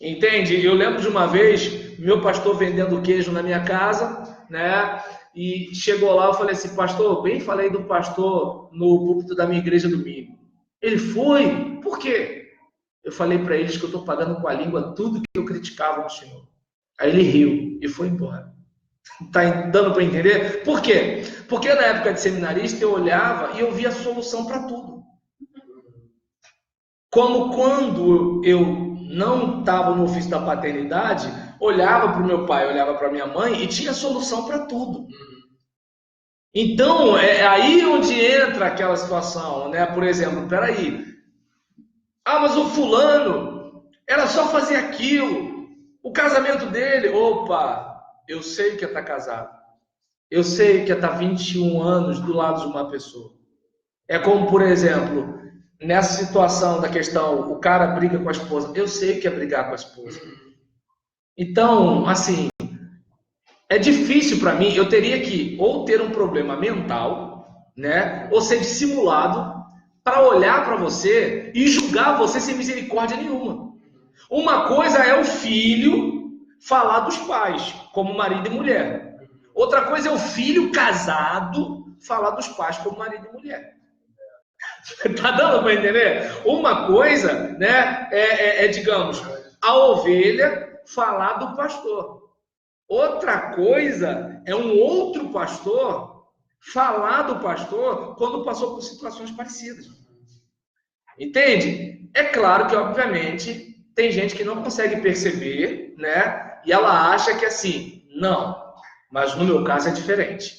Entende? Eu lembro de uma vez, meu pastor vendendo queijo na minha casa, né? E chegou lá, eu falei assim, pastor, bem falei do pastor no púlpito da minha igreja domingo. Ele foi? Por quê? Eu falei para eles que eu estou pagando com a língua tudo que eu criticava no Senhor. Aí ele riu e foi embora. Tá dando para entender? Por quê? Porque na época de seminarista eu olhava e eu via solução para tudo. Como quando eu não estava no ofício da paternidade, olhava para o meu pai, olhava para minha mãe e tinha solução para tudo. Então, é aí onde entra aquela situação, né? Por exemplo, peraí, mas o fulano era só fazer aquilo, o casamento dele, opa, eu sei que está casado, eu sei que está 21 anos do lado de uma pessoa. É como, por exemplo, nessa situação da questão, o cara briga com a esposa. Eu sei que é brigar com a esposa. Então, assim, é difícil para mim. Eu teria que ou ter um problema mental, né? Ou ser dissimulado para olhar para você e julgar você sem misericórdia nenhuma. Uma coisa é o filho falar dos pais, como marido e mulher. Outra coisa é o filho casado falar dos pais como marido e mulher. Tá dando para entender? Uma coisa, né, digamos, a ovelha falar do pastor. Outra coisa é um outro pastor falar do pastor quando passou por situações parecidas. Entende? É claro que, obviamente, tem gente que não consegue perceber, né? E ela acha que assim, não, mas no meu caso é diferente.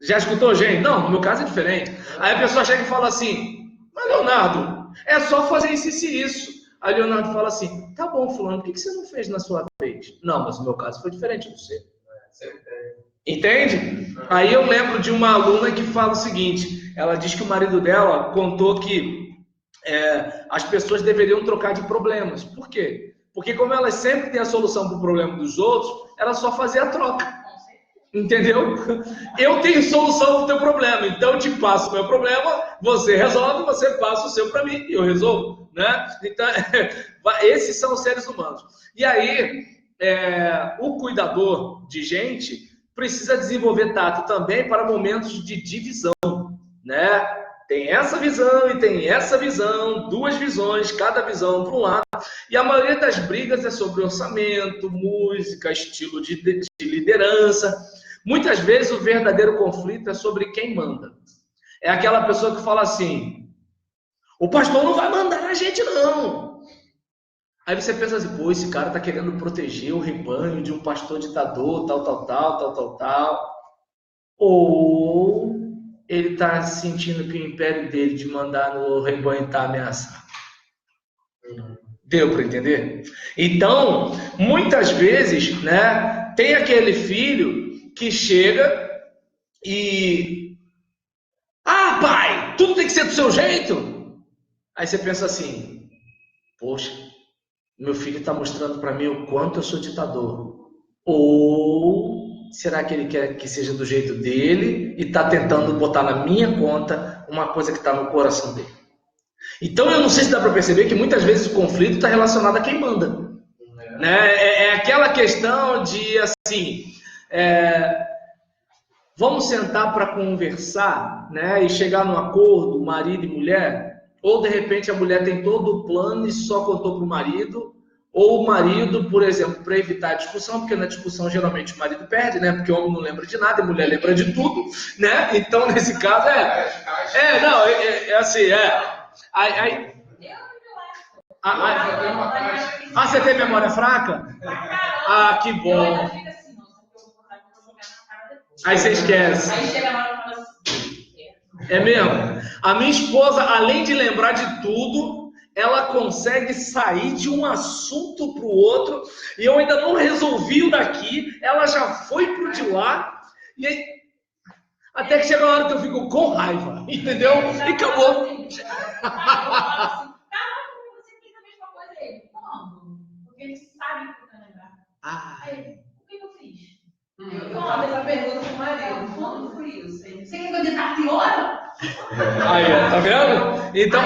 Já escutou, gente? Não, no meu caso é diferente. Aí a pessoa chega e fala assim, mas Leonardo, é só fazer isso e isso. Aí Leonardo fala assim, tá bom, fulano, por que você não fez na sua vez? Não, mas no meu caso foi diferente do seu. Entende? Aí eu lembro de uma aluna que fala o seguinte, ela diz que o marido dela contou que as pessoas deveriam trocar de problemas. Por quê? Porque como elas sempre têm a solução para o problema dos outros, ela só fazia a troca. Entendeu? Eu tenho solução para o teu problema, então eu te passo o meu problema, você resolve, você passa o seu para mim e eu resolvo, né? Então, esses são os seres humanos. E aí, o cuidador de gente precisa desenvolver tato também para momentos de divisão, né? Tem essa visão e tem essa visão, duas visões, cada visão para um lado. E a maioria das brigas é sobre orçamento, música, estilo de liderança. Muitas vezes o verdadeiro conflito é sobre quem manda. É aquela pessoa que fala assim, o pastor não vai mandar na gente não. Aí você pensa assim, pô, esse cara tá querendo proteger o rebanho de um pastor ditador, tal. Ou ele está sentindo que o império dele de mandar no rebanho está ameaçado. Deu para entender? Então, muitas vezes, né, tem aquele filho que chega e... Ah, pai, tudo tem que ser do seu jeito. Aí você pensa assim, poxa, meu filho está mostrando para mim o quanto eu sou ditador. Ou... será que ele quer que seja do jeito dele e está tentando botar na minha conta uma coisa que está no coração dele? Então, eu não sei se dá para perceber que muitas vezes o conflito está relacionado a quem manda. É aquela questão de, assim, vamos sentar para conversar, né, e chegar num acordo, marido e mulher, ou de repente a mulher tem todo o plano e só contou para o marido, ou o marido, por exemplo, para evitar a discussão, porque na discussão geralmente o marido perde, né? Porque o homem não lembra de nada, a mulher lembra de tudo, né? Então, nesse caso, assim. Aí, você tem memória fraca? Ah, que bom. Aí você esquece. Aí chega na hora e fala assim. É mesmo? A minha esposa, além de lembrar de tudo, ela consegue sair de um assunto para o outro, e eu ainda não resolvi o daqui, ela já foi pro de lá, e aí, até que chega a hora que eu fico com raiva, entendeu? E acabou. Você fez a mesma coisa a ele. Como? Porque ele sabe que vai lembrar. Aí, o que eu fiz? Eu fiz essa pergunta pro marido. Quando foi isso? Você quer que eu dê pior? Aí, tá vendo? Então,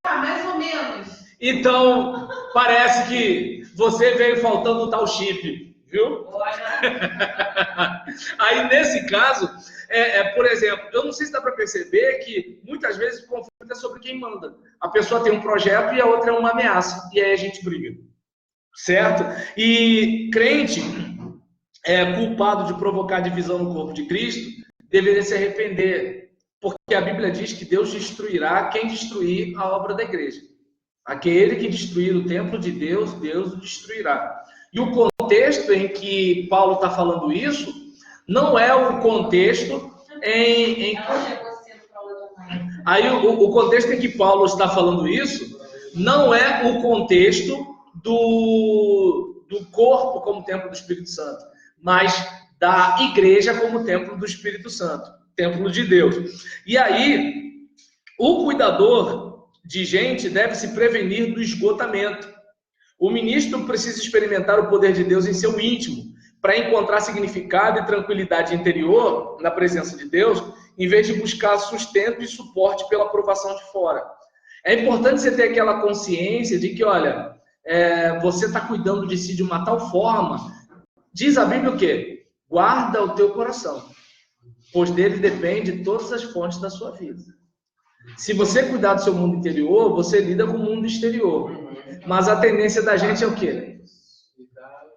Mais ou menos. Então, parece que você veio faltando o tal chip, viu? Aí, nesse caso, por exemplo, eu não sei se dá para perceber que muitas vezes o conflito é sobre quem manda. A pessoa tem um projeto e a outra é uma ameaça, e aí a gente briga, certo? E crente culpado de provocar divisão no corpo de Cristo deveria se arrepender, porque a Bíblia diz que Deus destruirá quem destruir a obra da igreja. Aquele que destruir o templo de Deus, Deus o destruirá. E o contexto em que Paulo está falando isso não é o contexto Aí o contexto em que Paulo está falando isso não é o contexto do corpo como templo do Espírito Santo, mas da igreja como templo do Espírito Santo, templo de Deus. E aí, o cuidador de gente deve se prevenir do esgotamento. O ministro precisa experimentar o poder de Deus em seu íntimo, para encontrar significado e tranquilidade interior na presença de Deus, em vez de buscar sustento e suporte pela aprovação de fora. É importante você ter aquela consciência de que, olha, você está cuidando de si de uma tal forma, diz a Bíblia o quê? Guarda o teu coração, pois dele depende todas as fontes da sua vida. Se você cuidar do seu mundo interior, você lida com o mundo exterior. Mas a tendência da gente é o quê?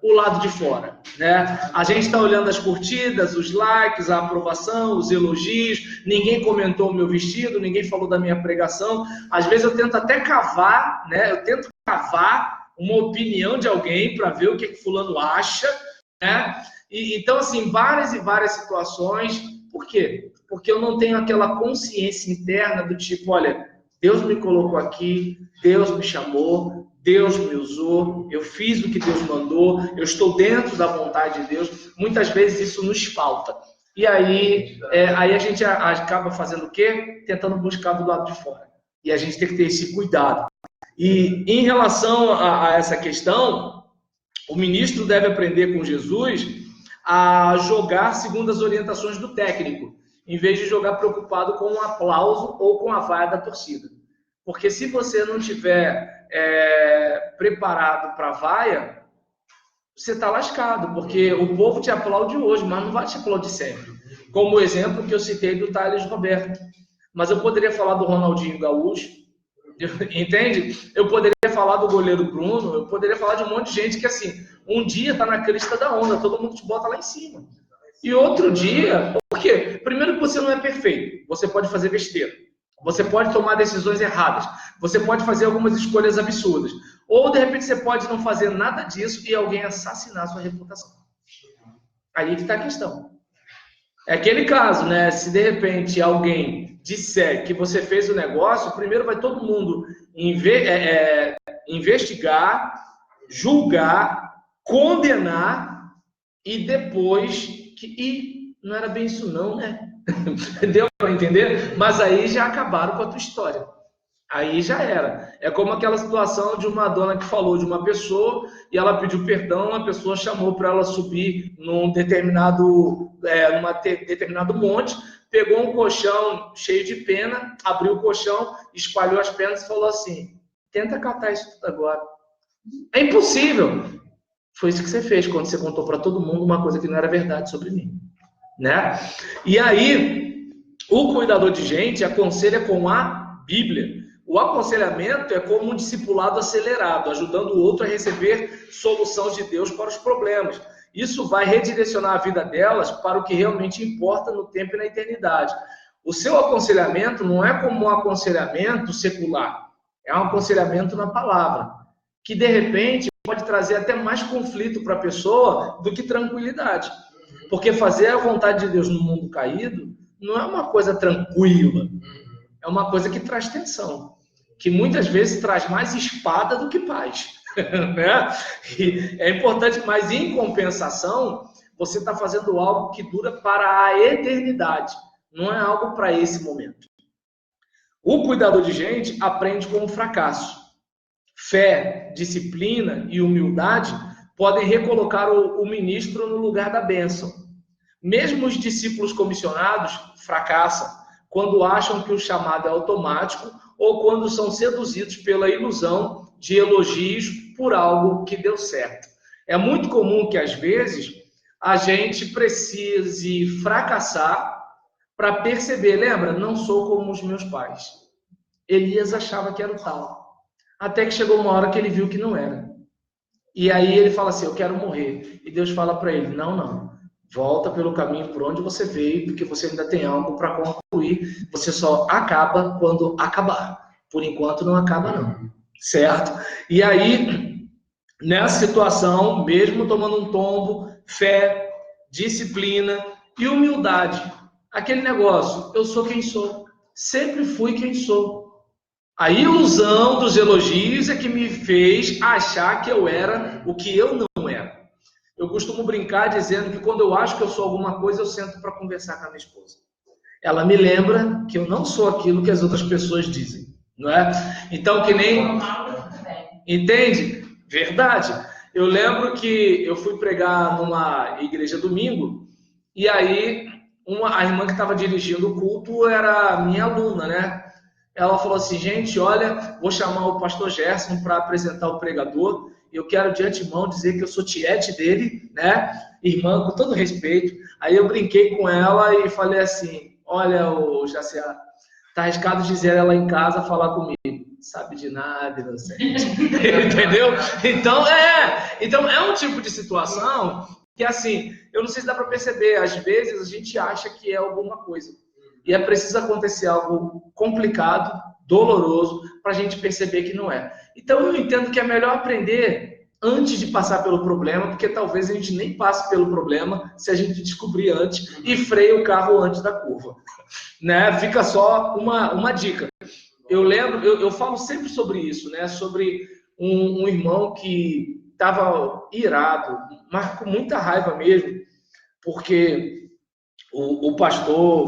O lado de fora, né? A gente está olhando as curtidas, os likes, a aprovação, os elogios. Ninguém comentou o meu vestido, ninguém falou da minha pregação. Às vezes eu tento até cavar, né? Eu tento cavar uma opinião de alguém para ver o que fulano acha, né? Então, assim, várias e várias situações. Por quê? Porque eu não tenho aquela consciência interna do tipo, olha, Deus me colocou aqui, Deus me chamou, Deus me usou, eu fiz o que Deus mandou, eu estou dentro da vontade de Deus. Muitas vezes isso nos falta. E aí a gente acaba fazendo o quê? Tentando buscar do lado de fora. E a gente tem que ter esse cuidado. E em relação a essa questão, o ministro deve aprender com Jesus a jogar segundo as orientações do técnico, em vez de jogar preocupado com um aplauso ou com a vaia da torcida. Porque se você não tiver preparado para a vaia, você está lascado, porque o povo te aplaude hoje, mas não vai te aplaudir sempre. Como o exemplo que eu citei do Thales Roberto. Mas eu poderia falar do Ronaldinho Gaúcho, entende? Eu poderia falar do goleiro Bruno, eu poderia falar de um monte de gente que, assim, um dia está na crista da onda, todo mundo te bota lá em cima. E outro dia, por quê? Primeiro que você não é perfeito, você pode fazer besteira, você pode tomar decisões erradas, você pode fazer algumas escolhas absurdas, ou de repente você pode não fazer nada disso e alguém assassinar sua reputação. Aí que está a questão. É aquele caso, né? Se de repente alguém disser que você fez o negócio, primeiro vai todo mundo investigar, julgar, condenar e depois que não era bem isso não, né? Deu para entender? Mas aí já acabaram com a tua história. Aí já era. É como aquela situação de uma dona que falou de uma pessoa e ela pediu perdão, a pessoa chamou para ela subir num determinado monte, pegou um colchão cheio de pena, abriu o colchão, espalhou as penas e falou assim: tenta catar isso tudo agora. É impossível. Foi isso que você fez quando você contou para todo mundo uma coisa que não era verdade sobre mim, né? E aí, o cuidador de gente aconselha com a Bíblia. O aconselhamento é como um discipulado acelerado, ajudando o outro a receber solução de Deus para os problemas. Isso vai redirecionar a vida delas para o que realmente importa no tempo e na eternidade. O seu aconselhamento não é como um aconselhamento secular, é um aconselhamento na palavra, que de repente pode trazer até mais conflito para a pessoa do que tranquilidade. Porque fazer a vontade de Deus no mundo caído não é uma coisa tranquila, é uma coisa que traz tensão, que muitas vezes traz mais espada do que paz, né? E é importante, mas em compensação, você está fazendo algo que dura para a eternidade, não é algo para esse momento. O cuidador de gente aprende com o fracasso. Fé, disciplina e humildade podem recolocar o ministro no lugar da bênção. Mesmo os discípulos comissionados fracassam quando acham que o chamado é automático ou quando são seduzidos pela ilusão de elogios por algo que deu certo. É muito comum que, às vezes, a gente precise fracassar para perceber, lembra? Não sou como os meus pais. Elias achava que era o tal. Até que chegou uma hora que ele viu que não era. E aí ele fala assim, eu quero morrer. E Deus fala para ele, não. Volta pelo caminho por onde você veio, porque você ainda tem algo para concluir. Você só acaba quando acabar. Por enquanto não acaba não. Certo? E aí, nessa situação, mesmo tomando um tombo, fé, disciplina e humildade. Aquele negócio, eu sou quem sou. Sempre fui quem sou. A ilusão dos elogios é que me fez achar que eu era o que eu não era. Eu costumo brincar dizendo que quando eu acho que eu sou alguma coisa, eu sento para conversar com a minha esposa. Ela me lembra que eu não sou aquilo que as outras pessoas dizem, não é? Então, que nem... Entende? Verdade. Eu lembro que eu fui pregar numa igreja domingo, e aí a irmã que estava dirigindo o culto era minha aluna, né? Ela falou assim, gente, olha, vou chamar o pastor Gerson para apresentar o pregador. Eu quero de antemão dizer que eu sou tiete dele, né? Irmã, com todo respeito. Aí eu brinquei com ela e falei assim, olha, Jacé, tá arriscado dizer ela em casa falar comigo. Sabe de nada, inocente. Entendeu? Então é um tipo de situação que, assim, eu não sei se dá para perceber. Às vezes a gente acha que é alguma coisa. E é preciso acontecer algo complicado, doloroso, para a gente perceber que não é. Então eu entendo que é melhor aprender antes de passar pelo problema, porque talvez a gente nem passe pelo problema se a gente descobrir antes e freia o carro antes da curva. Né? Fica só uma dica. Eu lembro, eu falo sempre sobre isso, né? Sobre um irmão que estava irado, mas com muita raiva mesmo, porque o pastor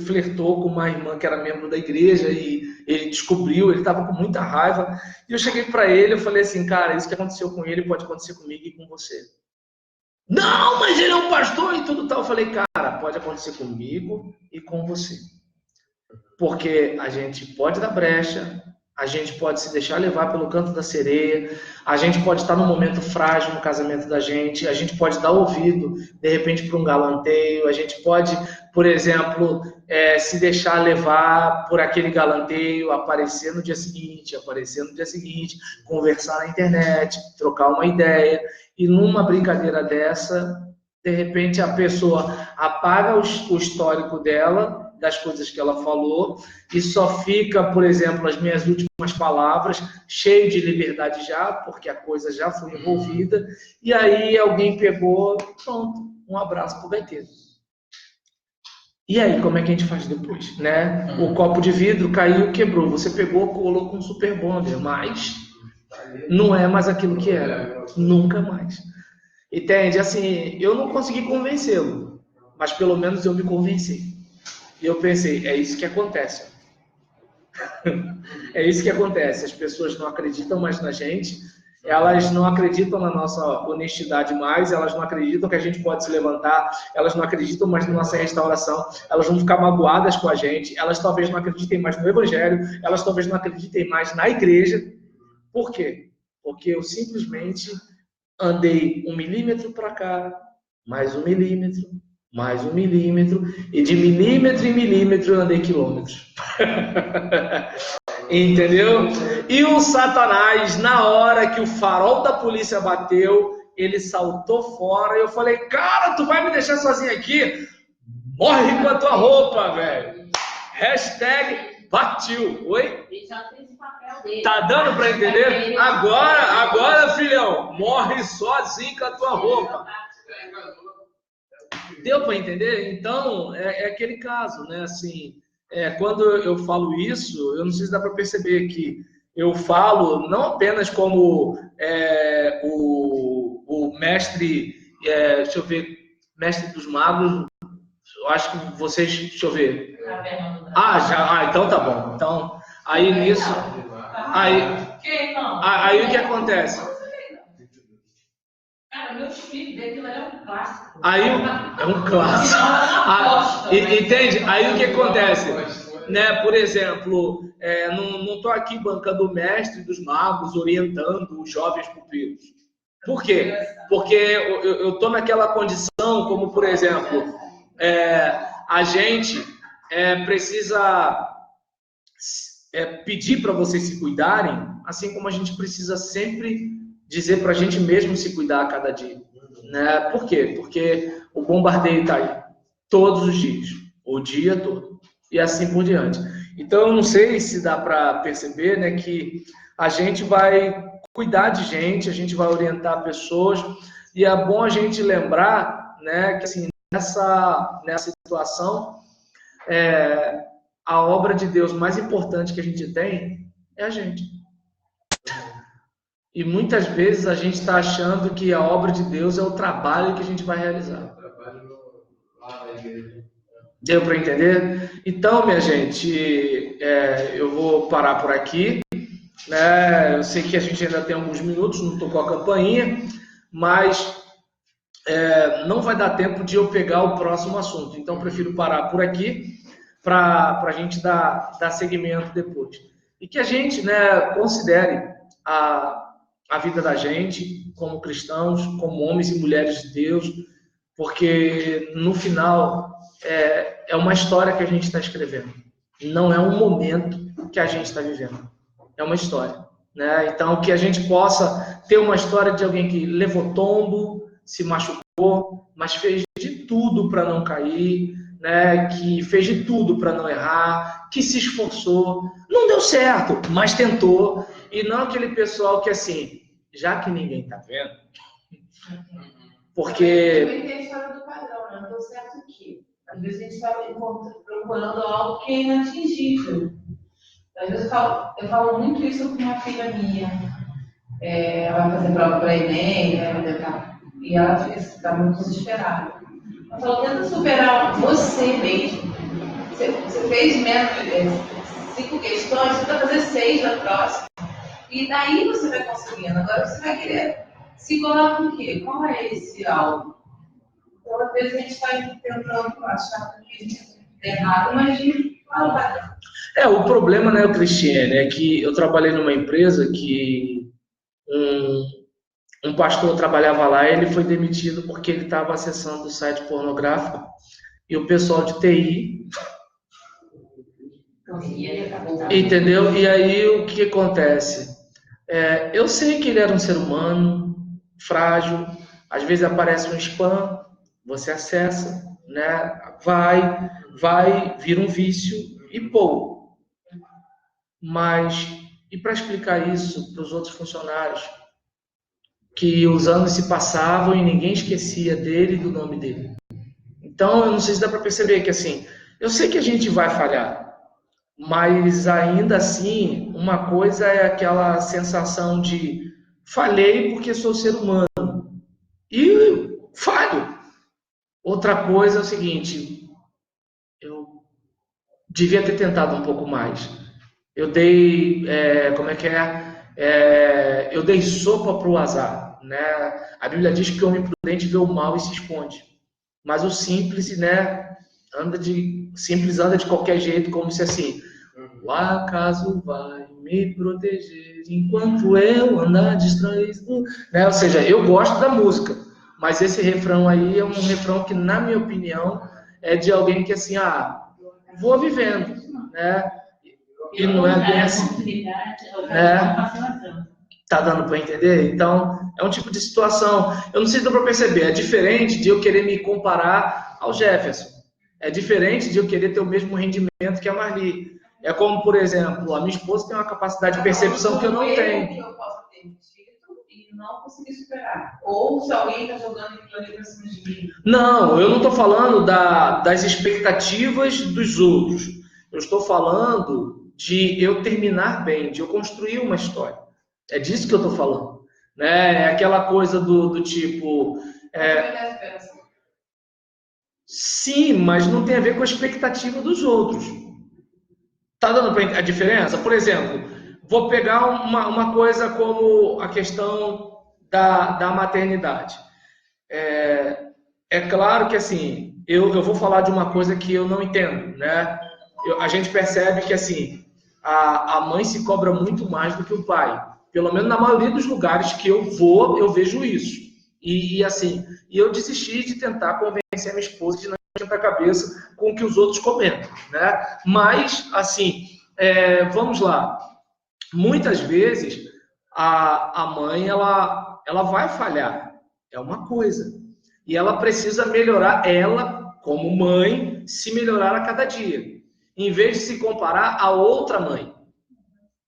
flertou com uma irmã que era membro da igreja e ele descobriu, ele estava com muita raiva. E eu cheguei para ele, eu falei assim, cara, isso que aconteceu com ele pode acontecer comigo e com você. Não, mas ele é um pastor e tudo tal. Eu falei, cara, pode acontecer comigo e com você. Porque a gente pode dar brecha, a gente pode se deixar levar pelo canto da sereia, a gente pode estar num momento frágil no casamento da gente, a gente pode dar ouvido, de repente, para um galanteio, a gente pode, por exemplo, se deixar levar por aquele galanteio, aparecer no dia seguinte, conversar na internet, trocar uma ideia, e numa brincadeira dessa, de repente a pessoa apaga o histórico dela, das coisas que ela falou, e só fica, por exemplo, as minhas últimas palavras, cheio de liberdade já, porque a coisa já foi envolvida, e aí alguém pegou, pronto, um abraço pro gaiteiro. E aí, como é que a gente faz depois, né? O copo de vidro caiu, quebrou, você pegou, colou com um super bonder, mas não é mais aquilo que era, nunca mais. Entende? Assim, eu não consegui convencê-lo, mas pelo menos eu me convenci. E eu pensei, é isso que acontece. É isso que acontece. As pessoas não acreditam mais na gente, elas não acreditam na nossa honestidade mais, elas não acreditam que a gente pode se levantar, elas não acreditam mais na nossa restauração, elas vão ficar magoadas com a gente, elas talvez não acreditem mais no Evangelho, elas talvez não acreditem mais na igreja. Por quê? Porque eu simplesmente andei 1 milímetro para cá, mais 1 milímetro, mais 1 milímetro, e de milímetro em milímetro eu andei quilômetros. Entendeu? E o Satanás, na hora que o farol da polícia bateu, ele saltou fora, e eu falei, cara, tu vai me deixar sozinho aqui? Morre com a tua roupa, velho. Hashtag partiu. Oi? Tá dando para entender? Agora, filhão, morre sozinho com a tua roupa. Deu para entender? Então, é aquele caso, né? Assim, quando eu falo isso, eu não sei se dá para perceber que eu falo não apenas como o mestre, deixa eu ver, mestre dos magos, eu acho que vocês, deixa eu ver. Então tá bom. Então, aí nisso, aí o que acontece? Cara, meu filho daquilo é um clássico. Aí é um clássico. Entende? Aí o que acontece? Né? Por exemplo, não estou aqui bancando o mestre dos magos, orientando os jovens pupilos. Por quê? Porque eu estou naquela condição, como por exemplo, a gente precisa pedir para vocês se cuidarem, assim como a gente precisa sempre dizer para a gente mesmo se cuidar a cada dia. Né? Por quê? Porque o bombardeio está aí todos os dias, o dia todo, e assim por diante. Então, eu não sei se dá para perceber, né, que a gente vai cuidar de gente, a gente vai orientar pessoas, e é bom a gente lembrar, né, que assim, nessa situação, a obra de Deus mais importante que a gente tem é a gente. E muitas vezes a gente está achando que a obra de Deus é o trabalho que a gente vai realizar. Deu para entender? Então, minha gente, eu vou parar por aqui. Né? Eu sei que a gente ainda tem alguns minutos, não tocou a campainha, mas não vai dar tempo de eu pegar o próximo assunto. Então, prefiro parar por aqui para a gente dar seguimento depois. E que a gente, né, considere a vida da gente como cristãos, como homens e mulheres de Deus, porque no final é uma história que a gente está escrevendo, não é um momento que a gente está vivendo, é uma história, né? Então que a gente possa ter uma história de alguém que levou tombo, se machucou, mas fez de tudo para não cair, né? Que fez de tudo para não errar, que se esforçou, não deu certo, mas tentou, e não aquele pessoal que assim, já que ninguém está vendo, porque... Também tem a história do padrão, né? Não deu certo o quê? Às vezes a gente está procurando algo que é inatingível. Às vezes eu falo muito isso com uma filha minha. Ela vai fazer prova para Enem, e ela está muito desesperada. Eu falo, tenta superar você mesmo. Você fez menos 5 questões, você vai fazer 6 na próxima. E daí você vai conseguindo. Agora você vai querer se colar com o quê? Qual é esse algo? Então, às vezes, a gente está tentando achar que é errado, mas O problema, né, Cristiane, é que eu trabalhei numa empresa que um pastor trabalhava lá e ele foi demitido porque ele estava acessando o site pornográfico e o pessoal de TI, entendeu? E aí o que acontece? Eu sei que ele era um ser humano frágil, às vezes aparece um spam, você acessa, né? Vai, vira um vício e pô. Mas e para explicar isso para os outros funcionários? Que os anos se passavam e ninguém esquecia dele e do nome dele. Então, eu não sei se dá para perceber que, assim, eu sei que a gente vai falhar, mas ainda assim, uma coisa é aquela sensação de falhei porque sou ser humano e falho. Outra coisa é o seguinte, eu devia ter tentado um pouco mais. Eu dei, eu dei sopa para o azar, né? A Bíblia diz que o homem prudente vê o mal e se esconde, mas o simples, né, simples anda de qualquer jeito, como se assim, o acaso vai me proteger enquanto eu andar distraído, né? Ou seja, eu gosto da música, mas esse refrão aí é um refrão que, na minha opinião, é de alguém que assim, vou vivendo, né? E não é bem assim. Tá dando para entender? Então, é um tipo de situação. Eu não sei se dá para perceber. É diferente de eu querer me comparar ao Jefferson. É diferente de eu querer ter o mesmo rendimento que a Marli. É como, por exemplo, a minha esposa tem uma capacidade de percepção que eu não tenho. Que eu possa ter escrito e não conseguir superar. Ou se alguém está jogando aquilo ali para cima de mim. Não, eu não estou falando das expectativas dos outros. Eu estou falando de eu terminar bem, de eu construir uma história. É disso que eu estou falando. Né? É aquela coisa do tipo... Sim, mas não tem a ver com a expectativa dos outros. Tá dando para a diferença? Por exemplo, vou pegar uma coisa como a questão da maternidade. É claro que, assim, eu vou falar de uma coisa que eu não entendo, né? A gente percebe que, assim, a mãe se cobra muito mais do que o pai. Pelo menos na maioria dos lugares que eu vou, eu vejo isso. E assim, eu desisti de tentar convencer a minha esposa de não esquentar a cabeça com o que os outros comentam, né? Mas, assim, vamos lá. Muitas vezes, a mãe, ela vai falhar. É uma coisa. E ela precisa melhorar, ela, como mãe, se melhorar a cada dia. Em vez de se comparar a outra mãe.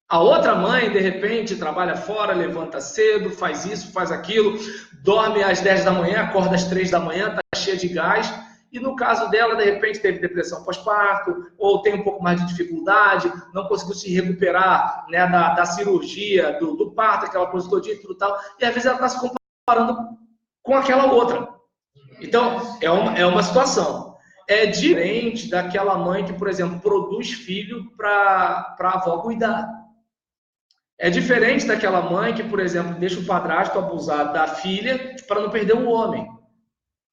A outra mãe, de repente, trabalha fora, levanta cedo, faz isso, faz aquilo, dorme às 10 da manhã, acorda às 3 da manhã, está cheia de gás. E no caso dela, de repente, teve depressão pós-parto, ou tem um pouco mais de dificuldade, não conseguiu se recuperar, né, da cirurgia, do parto, aquela coisa todinha e tudo tal. E às vezes ela está se comparando com aquela outra. Então, é uma situação. É diferente daquela mãe que, por exemplo, produz filho para a avó cuidar. É diferente daquela mãe que, por exemplo, deixa o padrasto abusar da filha para não perder o homem.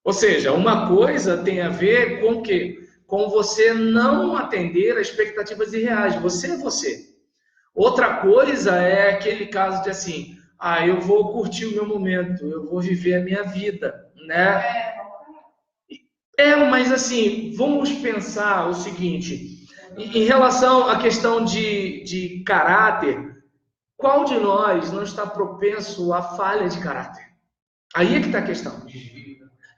Ou seja, uma coisa tem a ver com o quê? Com você não atender a expectativas irreais. Você é você. Outra coisa é aquele caso de assim, eu vou curtir o meu momento, eu vou viver a minha vida, né? Mas assim, vamos pensar o seguinte, em relação à questão de caráter, qual de nós não está propenso à falha de caráter? Aí é que está a questão.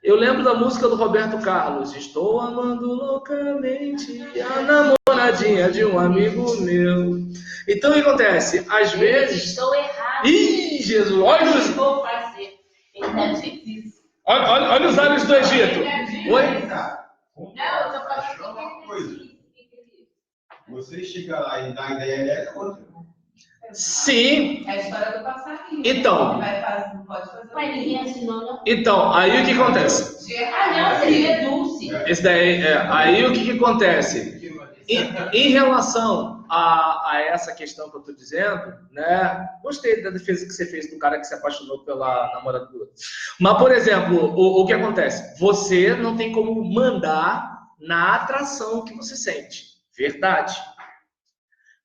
Eu lembro da música do Roberto Carlos, estou amando loucamente a namoradinha de um amigo meu. Então o que acontece? Às vezes... Estou errado. Ih, Jesus, olha os... Vou fazer. Ele disse. Olha os olhos do Egito. Oi? Não, eu tô falando uma coisa. Você chega lá e dá ideia dessa outra. Sim. É a história do passarinho. Então. Não pode fazer. Mas ninguém assinou, não. Então, aí o que acontece? Não, seria Dulce. Esse daí, aí o que acontece? Em relação a essa questão que eu estou dizendo, né? Gostei da defesa que você fez do cara que se apaixonou pela namorada do outro. Mas, por exemplo, o que acontece? Você não tem como mandar na atração que você sente. Verdade.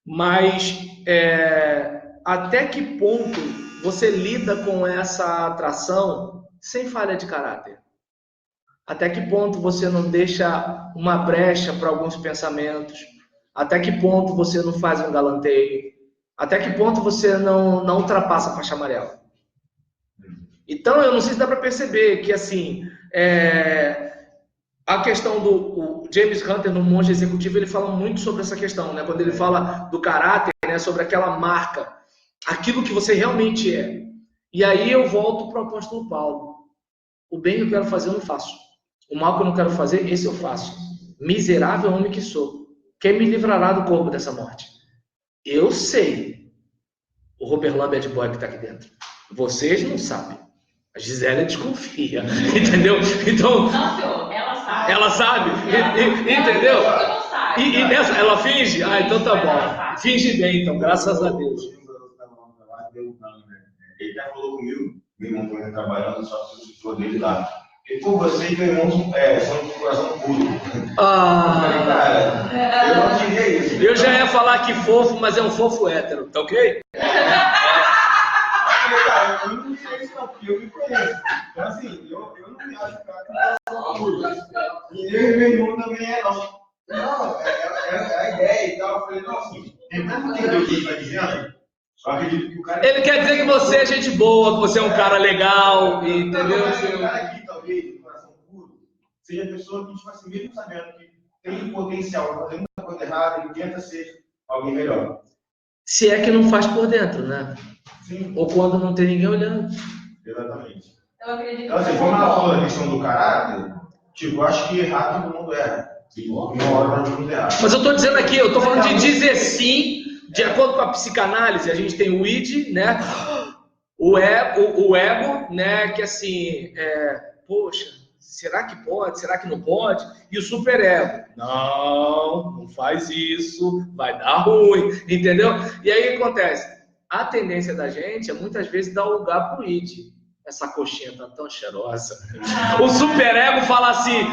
Mas até que ponto você lida com essa atração sem falha de caráter? Até que ponto você não deixa uma brecha para alguns pensamentos? Até que ponto você não faz um galanteio? Até que ponto você não ultrapassa a faixa amarela? Então, eu não sei se dá para perceber que, assim, a questão do James Hunter, no Monge Executivo, ele fala muito sobre essa questão, né? Quando ele fala do caráter, né? Sobre aquela marca, aquilo que você realmente é. E aí eu volto para o apóstolo Paulo. O bem que eu quero fazer, eu não faço. O mal que eu não quero fazer, esse eu faço. Miserável homem que sou. Quem me livrará do corpo dessa morte? Eu sei. O Roberlan Bad Boy que está aqui dentro. Vocês não sabem. A Gisele desconfia. Entendeu? Então... Não, senhor, ela sabe. Ela sabe? Entendeu? Ela não sabe. E nessa, ela finge? Ah, então tá bom. Finge bem, então, graças a Deus. Ele já falou comigo, meu irmão também trabalhando, só que o tutor dele lá. E por você e meu irmão são de coração puro. Cara, eu não diria isso. Eu já ia falar que fofo, mas é um fofo hétero, tá ok? Cara, eu não sei isso não, porque eu me conheço. Então assim, eu não me acho cara de coração puro. E eu e meu irmão também não. Não, é a ideia e tal. Eu falei, não, assim, tentando entender o que ele está dizendo, eu acredito que o cara... Ele quer dizer que você é gente boa, que você é um cara legal, entendeu? O cara aqui, talvez, de coração puro, seja a pessoa que, tipo assim, mesmo sabendo que tem potencial para fazer muita coisa errada, ele tenta ser alguém melhor. Se é que não faz por dentro, né? Sim. Ou quando não tem ninguém olhando. Exatamente. Eu acredito Então, assim, como ela falou da questão do caráter, tipo, eu acho que errar todo mundo erra. Uma hora todo mundo erra. Mas eu tô dizendo aqui, eu tô falando de dizer sim, de acordo com a psicanálise, a gente tem o id, né? O ego, né? Que assim, poxa, será que pode? Será que não pode? E o superego, não faz isso, vai dar ruim, entendeu? E aí o que acontece? A tendência da gente é muitas vezes dar lugar pro id. Essa coxinha tá tão cheirosa. O superego fala assim,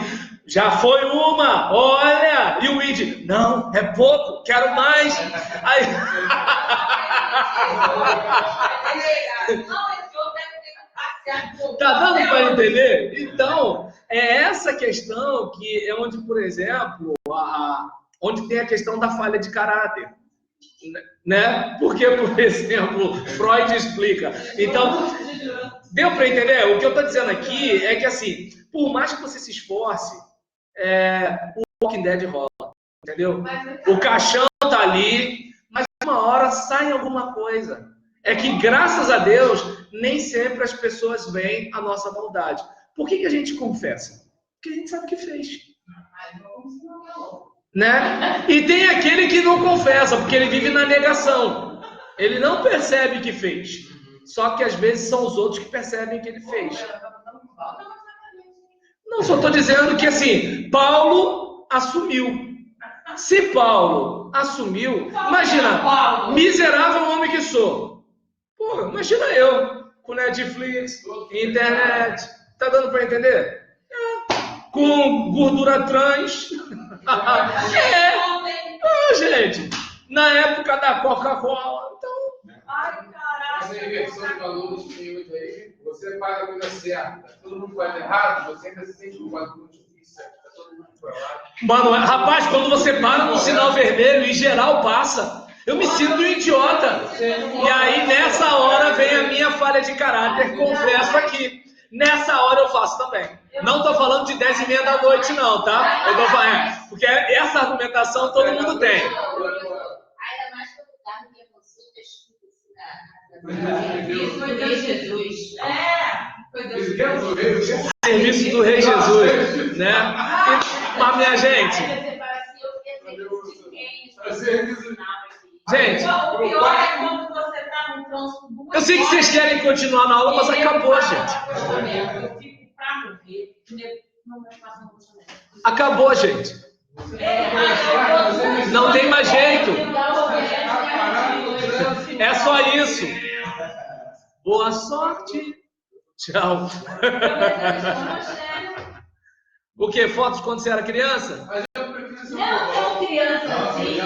já foi uma, olha, e o id, não, é pouco, quero mais. Aí... Tá dando para entender? Então, é essa questão que é onde, por exemplo, onde tem a questão da falha de caráter. Né? Porque, por exemplo, Freud explica. Então, deu para entender? O que eu estou dizendo aqui é que, assim, por mais que você se esforce, o Walking Dead rola, entendeu? O caixão tá ali, mas uma hora sai alguma coisa. É que, graças a Deus, nem sempre as pessoas veem a nossa maldade. Por que a gente confessa? Porque a gente sabe que fez. Né? E tem aquele que não confessa, porque ele vive na negação. Ele não percebe que fez. Só que às vezes são os outros que percebem que ele fez. Não, só estou dizendo que assim, Paulo assumiu. Se Paulo assumiu, imagina, miserável homem que sou. Pô, imagina eu, com Netflix, internet. Tá dando para entender? Com gordura trans. Gente, na época da Coca-Cola, então... Ai, caralho. Essa inversão de valores que tem hoje aí, você faz a coisa certa, todo mundo faz errado, você ainda se sente culpado por justiça, todo mundo vai lá. Mano, rapaz, quando você para no sinal vermelho, em geral passa. Eu me sinto um idiota. E aí, nessa hora, vem a minha falha de caráter, confesso aqui. Nessa hora eu faço também. Não tô falando de 10h30 da noite, não, tá? Eu tô falando, porque essa argumentação todo mundo tem. Ainda mais quando dá no minha consulta, foi Deus Jesus. Foi Deus. Serviço do Rei Jesus, né? Mas, minha gente... Gente, o pior é quando você tá no trânsito. eu sei que vocês querem continuar na aula, mas acabou, gente. Eu fico pra morrer. Acabou, gente. Não tem mais jeito. É só isso. Boa sorte. Tchau. O que? Fotos quando você era criança? Não, criança assim.